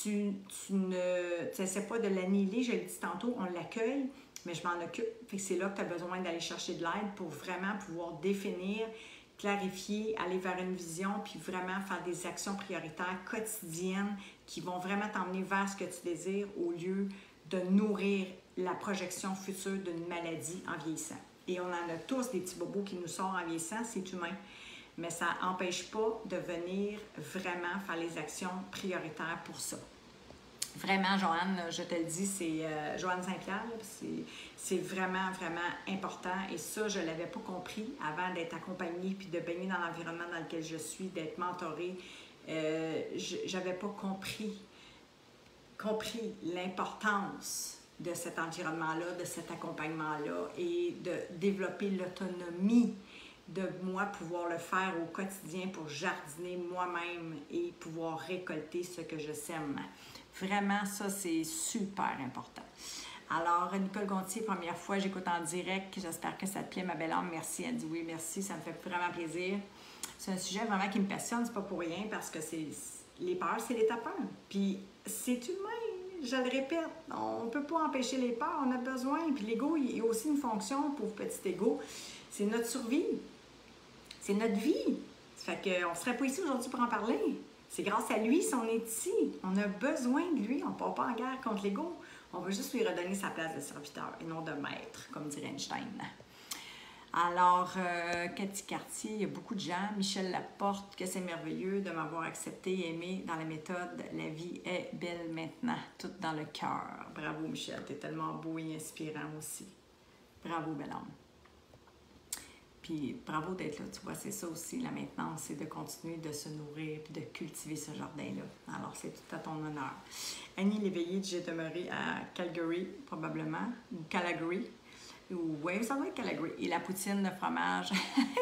Tu n'essaies pas de l'annihiler, je l'ai dit tantôt, on l'accueille, mais je m'en occupe. Fait que c'est là que tu as besoin d'aller chercher de l'aide pour vraiment pouvoir définir, clarifier, aller vers une vision, puis vraiment faire des actions prioritaires quotidiennes qui vont vraiment t'emmener vers ce que tu désires au lieu de nourrir la projection future d'une maladie en vieillissant. Et on en a tous des petits bobos qui nous sortent en vieillissant, c'est humain. Mais ça n'empêche pas de venir vraiment faire les actions prioritaires pour ça. Vraiment, Joanne, je te le dis, c'est Joanne Saint-Pierre, c'est vraiment, vraiment important. Et ça, je ne l'avais pas compris avant d'être accompagnée puis de baigner dans l'environnement dans lequel je suis, d'être mentorée. Je n'avais pas compris l'importance de cet environnement-là, de cet accompagnement-là et de développer l'autonomie de moi pouvoir le faire au quotidien pour jardiner moi-même et pouvoir récolter ce que je sème. Vraiment, ça, c'est super important. Alors, Nicole Gontier, première fois, j'écoute en direct. J'espère que ça te plaît, ma belle âme. Merci, elle dit oui, merci, ça me fait vraiment plaisir. C'est un sujet vraiment qui me passionne, c'est pas pour rien, parce que les peurs, c'est les tapeurs. Puis, c'est humain, je le répète. On ne peut pas empêcher les peurs, on a besoin. Puis l'ego, il y a aussi une fonction, pauvre petit ego, c'est notre survie. C'est notre vie. Ça fait qu'on ne serait pas ici aujourd'hui pour en parler. C'est grâce à lui si on est ici. On a besoin de lui. On ne part pas en guerre contre l'ego. On veut juste lui redonner sa place de serviteur et non de maître, comme dirait Einstein. Alors, Cathy Cartier, il y a beaucoup de gens. Michel Laporte, que c'est merveilleux de m'avoir accepté et aimé dans la méthode. La vie est belle maintenant, tout dans le cœur. Bravo, Michel. Tu es tellement beau et inspirant aussi. Bravo, belle âme. Puis bravo d'être là, tu vois, c'est ça aussi, la maintenance, c'est de continuer de se nourrir et de cultiver ce jardin-là. Alors, c'est tout à ton honneur. Annie Léveillé, j'ai demeuré à Calgary, probablement, ou Calgary. Oui, ça doit être Calgary. Et la poutine de fromage,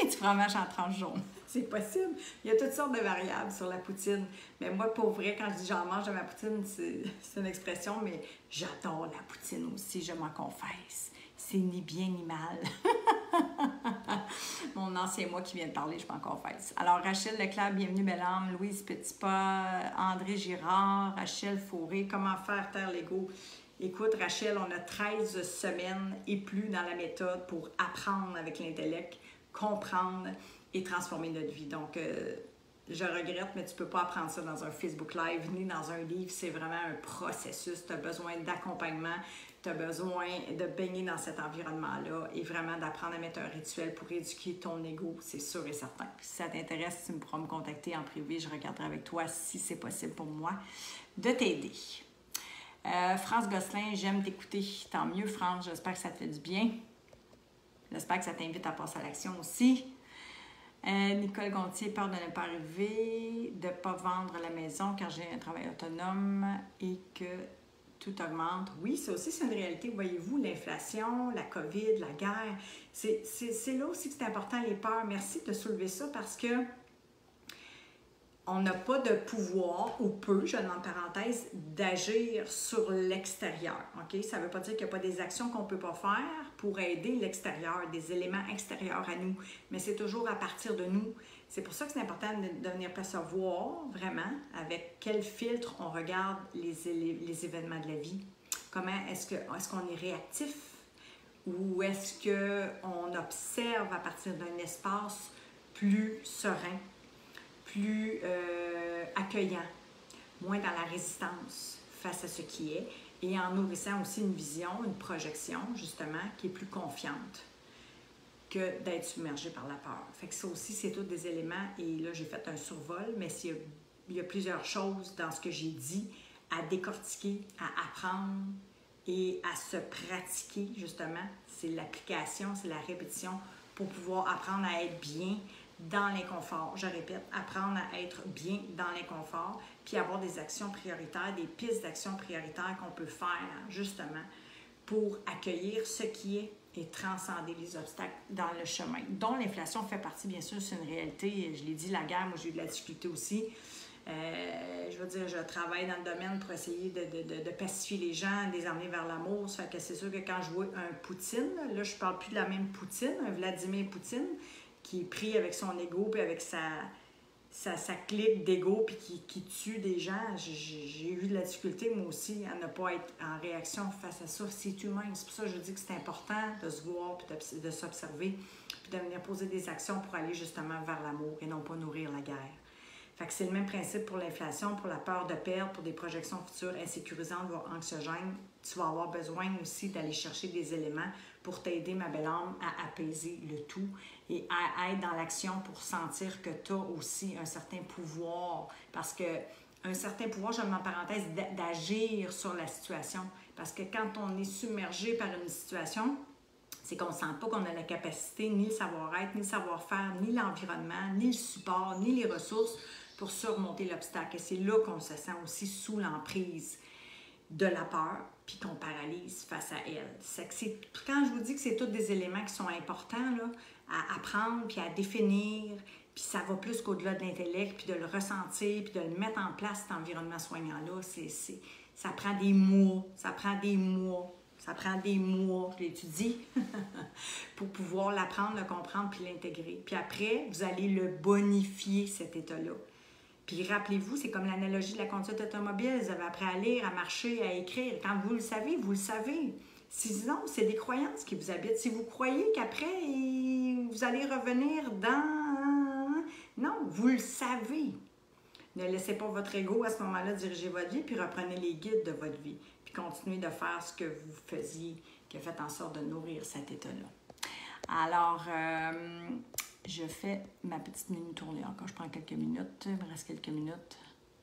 du fromage en tranche jaune. C'est possible. Il y a toutes sortes de variables sur la poutine. Mais moi, pour vrai, quand je dis j'en mange de ma poutine, c'est une expression, mais j'adore la poutine aussi, je m'en confesse. C'est ni bien ni mal. Mon ancien moi qui vient de parler, je m'en confesse. Alors, Rachel Leclerc, bienvenue, belle âme. Louise Petitpas, André Girard, Rachel Fauré, comment faire taire l'ego? Écoute, Rachel, on a 13 semaines et plus dans la méthode pour apprendre avec l'intellect, comprendre et transformer notre vie. Donc, je regrette, mais tu ne peux pas apprendre ça dans un Facebook Live ni dans un livre. C'est vraiment un processus. Tu as besoin d'accompagnement. Tu as besoin de baigner dans cet environnement-là et vraiment d'apprendre à mettre un rituel pour éduquer ton ego, c'est sûr et certain. Puis si ça t'intéresse, tu pourras me contacter en privé, je regarderai avec toi si c'est possible pour moi de t'aider. France Gosselin, j'aime t'écouter. Tant mieux, France, j'espère que ça te fait du bien. J'espère que ça t'invite à passer à l'action aussi. Nicole Gontier, peur de ne pas arriver, de ne pas vendre la maison car j'ai un travail autonome et que tout augmente. Oui, ça aussi, c'est une réalité. Voyez-vous, l'inflation, la COVID, la guerre, c'est là aussi que c'est important, les peurs. Merci de soulever ça parce que on n'a pas de pouvoir, ou peu, je mets en parenthèse, d'agir sur l'extérieur. Okay? Ça ne veut pas dire qu'il n'y a pas des actions qu'on ne peut pas faire pour aider l'extérieur, des éléments extérieurs à nous, mais c'est toujours à partir de nous. C'est pour ça que c'est important de venir percevoir vraiment avec quel filtre on regarde les événements de la vie. Comment est-ce qu'on est réactif ou est-ce qu'on observe à partir d'un espace plus serein, plus accueillant, moins dans la résistance face à ce qui est et en nourrissant aussi une vision, une projection justement qui est plus confiante. que d'être submergé par la peur. Fait que ça aussi, c'est tous des éléments. Et là, j'ai fait un survol, mais il y a plusieurs choses dans ce que j'ai dit à décortiquer, à apprendre et à se pratiquer, justement. C'est l'application, c'est la répétition pour pouvoir apprendre à être bien dans l'inconfort. Je répète, apprendre à être bien dans l'inconfort, puis avoir des actions prioritaires, des pistes d'actions prioritaires qu'on peut faire, justement, pour accueillir ce qui est et transcender les obstacles dans le chemin, dont l'inflation fait partie, bien sûr, c'est une réalité. Je l'ai dit, la guerre, moi, j'ai eu de la difficulté aussi. Je veux dire, je travaille dans le domaine pour essayer de pacifier les gens, de les emmener vers l'amour. Ça fait que c'est sûr que quand je vois un Poutine, là, je parle plus de la même Poutine, un Vladimir Poutine, qui est pris avec son ego puis avec sa clique d'ego puis qui tue des gens. J'ai eu de la difficulté, moi aussi, à ne pas être en réaction face à ça. C'est humain. C'est pour ça que je dis que c'est important de se voir puis de s'observer puis de venir poser des actions pour aller justement vers l'amour et non pas nourrir la guerre. Fait que c'est le même principe pour l'inflation, pour la peur de perdre, pour des projections futures insécurisantes, voire anxiogènes. Tu vas avoir besoin aussi d'aller chercher des éléments pour t'aider, ma belle âme, à apaiser le tout et à être dans l'action pour sentir que tu as aussi un certain pouvoir. Parce que un certain pouvoir, je mets en parenthèse, d'agir sur la situation. Parce que quand on est submergé par une situation, c'est qu'on ne sent pas qu'on a la capacité, ni le savoir-être, ni le savoir-faire, ni l'environnement, ni le support, ni les ressources pour surmonter l'obstacle. Et c'est là qu'on se sent aussi sous l'emprise de la peur, puis qu'on paralyse face à elle. Quand je vous dis que c'est tous des éléments qui sont importants là, à apprendre, puis à définir, puis ça va plus qu'au-delà de l'intellect, puis de le ressentir, puis de le mettre en place, cet environnement soignant-là, ça prend des mois, ça prend des mois. Ça prend des mois, je l'étudie, pour pouvoir l'apprendre, le comprendre puis l'intégrer. Puis après, vous allez le bonifier, cet état-là. Puis rappelez-vous, c'est comme l'analogie de la conduite automobile. Vous avez appris à lire, à marcher, à écrire. Quand vous le savez, vous le savez. Sinon, c'est des croyances qui vous habitent. Si vous croyez qu'après, vous allez revenir dans... Non, vous le savez. Ne laissez pas votre ego à ce moment-là diriger votre vie, puis reprenez les guides de votre vie. Puis continuez de faire ce que vous faisiez, qui a fait en sorte de nourrir cet état-là. Alors, je fais ma petite mini-tournée encore. Je prends quelques minutes, il me reste quelques minutes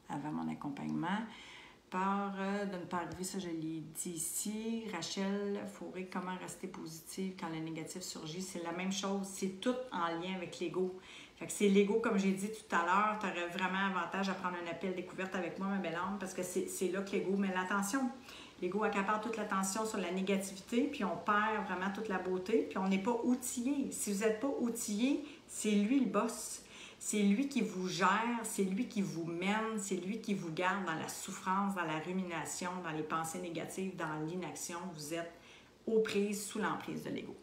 avant mon accompagnement. Peur de ne pas arriver, ça je l'ai dit ici. Rachel Fauré, comment rester positive quand le négatif surgit? C'est la même chose, c'est tout en lien avec l'ego. Fait que c'est l'ego, comme j'ai dit tout à l'heure, tu aurais vraiment avantage à prendre un appel découverte avec moi, ma belle âme, parce que c'est là que l'ego met l'attention. L'ego accapare toute l'attention sur la négativité, puis on perd vraiment toute la beauté, puis on n'est pas outillé. Si vous n'êtes pas outillé, c'est lui le boss. C'est lui qui vous gère, c'est lui qui vous mène, c'est lui qui vous garde dans la souffrance, dans la rumination, dans les pensées négatives, dans l'inaction. Vous êtes aux prises, sous l'emprise de l'ego.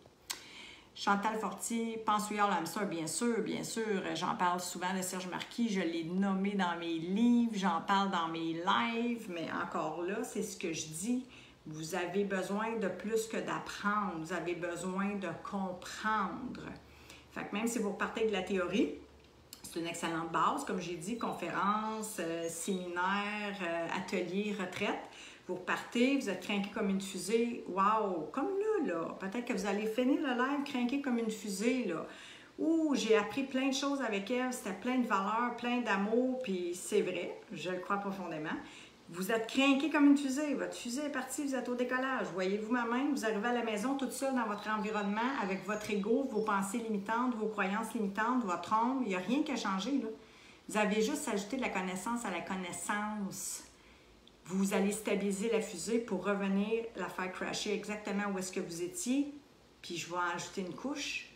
Chantal Fortier, Pensouillard l'hamster, bien sûr, j'en parle souvent de Serge Marquis, je l'ai nommé dans mes livres, j'en parle dans mes lives, mais encore là, c'est ce que je dis, vous avez besoin de plus que d'apprendre, vous avez besoin de comprendre. Fait que même si vous repartez de la théorie, c'est une excellente base, comme j'ai dit, conférences, séminaires, ateliers, retraites. Vous repartez, vous êtes craqué comme une fusée. Wow! Comme là, peut-être que vous allez finir le live craqué comme une fusée, là. Ouh, j'ai appris plein de choses avec elle, c'était plein de valeurs, plein d'amour, puis c'est vrai, je le crois profondément. Vous êtes craqué comme une fusée, votre fusée est partie, vous êtes au décollage. Voyez-vous ma main, vous arrivez à la maison toute seule dans votre environnement avec votre ego, vos pensées limitantes, vos croyances limitantes, votre ombre, il n'y a rien qui a changé, là. Vous avez juste ajouté de la connaissance à la connaissance. Vous allez stabiliser la fusée pour revenir la faire crasher exactement où est-ce que vous étiez. Puis je vais en ajouter une couche,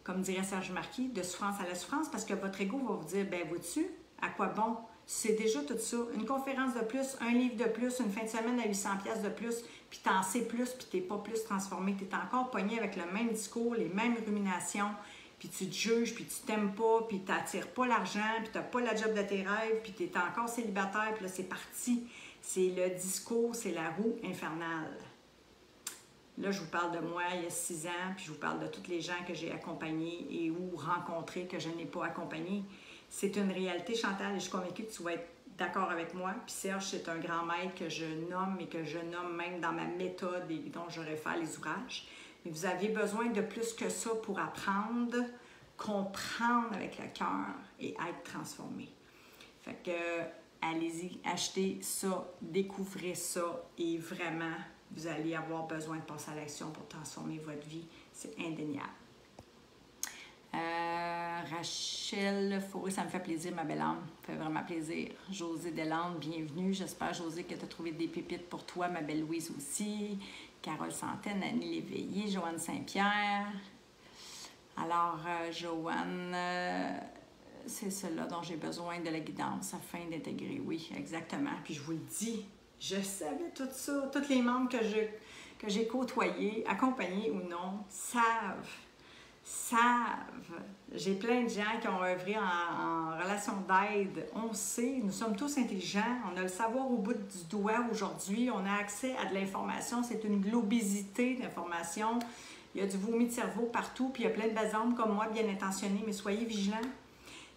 comme dirait Serge Marquis, de souffrance à la souffrance, parce que votre ego va vous dire, ben vois-tu, à quoi bon? C'est déjà tout ça. Une conférence de plus, un livre de plus, une fin de semaine à 800$ de plus, puis t'en sais plus, puis t'es pas plus transformé. T'es encore pogné avec le même discours, les mêmes ruminations, puis tu te juges, puis tu t'aimes pas, puis t'attires pas l'argent, puis t'as pas la job de tes rêves, puis t'es encore célibataire, puis là c'est parti. C'est le discours, c'est la roue infernale. Là, je vous parle de moi il y a 6 ans, puis je vous parle de tous les gens que j'ai accompagnés et ou rencontrés que je n'ai pas accompagnés. C'est une réalité, Chantal, et je suis convaincue que tu vas être d'accord avec moi. Puis Serge, c'est un grand maître que je nomme et que je nomme même dans ma méthode et dont je réfère les ouvrages. Et vous avez besoin de plus que ça pour apprendre, comprendre avec le cœur et être transformé. Fait que, allez-y, achetez ça, découvrez ça et vraiment, vous allez avoir besoin de passer à l'action pour transformer votre vie. C'est indéniable. Rachel Fauré, ça me fait plaisir, ma belle âme. Ça fait vraiment plaisir. Josée Delande, bienvenue. J'espère, Josée, que tu as trouvé des pépites pour toi. Ma belle Louise aussi. Carole Santaine, Annie Léveillé, Joanne Saint-Pierre. Alors, Joanne, c'est cela dont j'ai besoin de la guidance afin d'intégrer. Oui, exactement. Puis je vous le dis, je savais tout ça. Tous les membres que j'ai côtoyés, accompagnés ou non, savent. J'ai plein de gens qui ont œuvré en relation d'aide. On sait, nous sommes tous intelligents. On a le savoir au bout du doigt aujourd'hui. On a accès à de l'information. C'est une globosité d'informations. Il y a du vomi de cerveau partout. Puis il y a plein de bazards comme moi, bien intentionnés. Mais soyez vigilants.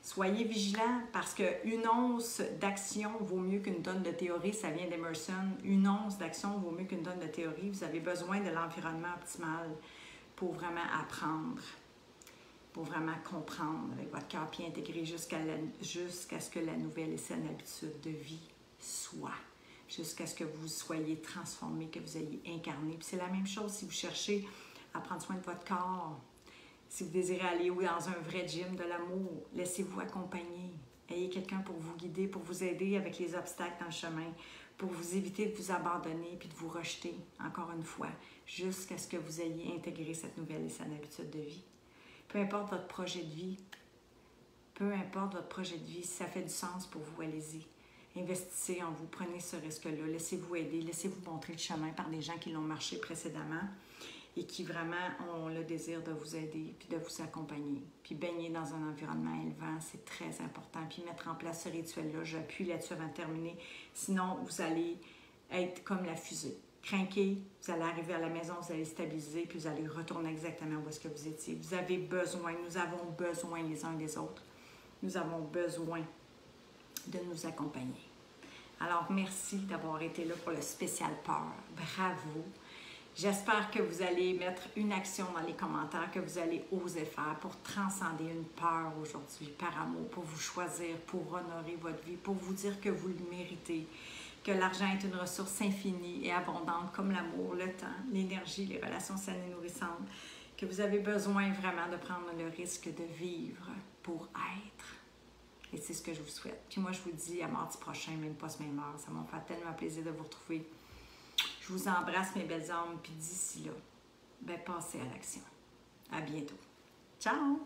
Soyez vigilants parce qu'une once d'action vaut mieux qu'une tonne de théorie. Ça vient d'Emerson. Une once d'action vaut mieux qu'une tonne de théorie. Vous avez besoin de l'environnement optimal pour vraiment apprendre, pour vraiment comprendre avec votre cœur puis intégrer jusqu'à ce que la nouvelle et saine habitude de vie soit, jusqu'à ce que vous soyez transformé, que vous ayez incarné. Puis c'est la même chose si vous cherchez à prendre soin de votre corps, si vous désirez aller dans un vrai gym de l'amour, laissez-vous accompagner. Ayez quelqu'un pour vous guider, pour vous aider avec les obstacles dans le chemin, pour vous éviter de vous abandonner puis de vous rejeter, encore une fois, jusqu'à ce que vous ayez intégré cette nouvelle et saine habitude de vie. Peu importe votre projet de vie, si ça fait du sens pour vous, allez-y. Investissez en vous, prenez ce risque-là, laissez-vous aider, laissez-vous montrer le chemin par des gens qui l'ont marché précédemment et qui vraiment ont le désir de vous aider puis de vous accompagner. Puis baigner dans un environnement élevant, c'est très important. Puis mettre en place ce rituel-là, j'appuie là-dessus avant de terminer. Sinon, vous allez être comme la fusée. Crinquer, vous allez arriver à la maison, vous allez stabiliser, puis vous allez retourner exactement où est-ce que vous étiez. Vous avez besoin, nous avons besoin les uns des autres. Nous avons besoin de nous accompagner. Alors, merci d'avoir été là pour le spécial peur. Bravo! J'espère que vous allez mettre une action dans les commentaires, que vous allez oser faire pour transcender une peur aujourd'hui, par amour, pour vous choisir, pour honorer votre vie, pour vous dire que vous le méritez, que l'argent est une ressource infinie et abondante comme l'amour, le temps, l'énergie, les relations saines et nourrissantes, que vous avez besoin vraiment de prendre le risque de vivre pour être. Et c'est ce que je vous souhaite. Puis moi, je vous dis à mardi prochain, même pas ce même heure. Ça m'a fait tellement plaisir de vous retrouver. Je vous embrasse, mes belles âmes, puis d'ici là, passez à l'action. À bientôt. Ciao!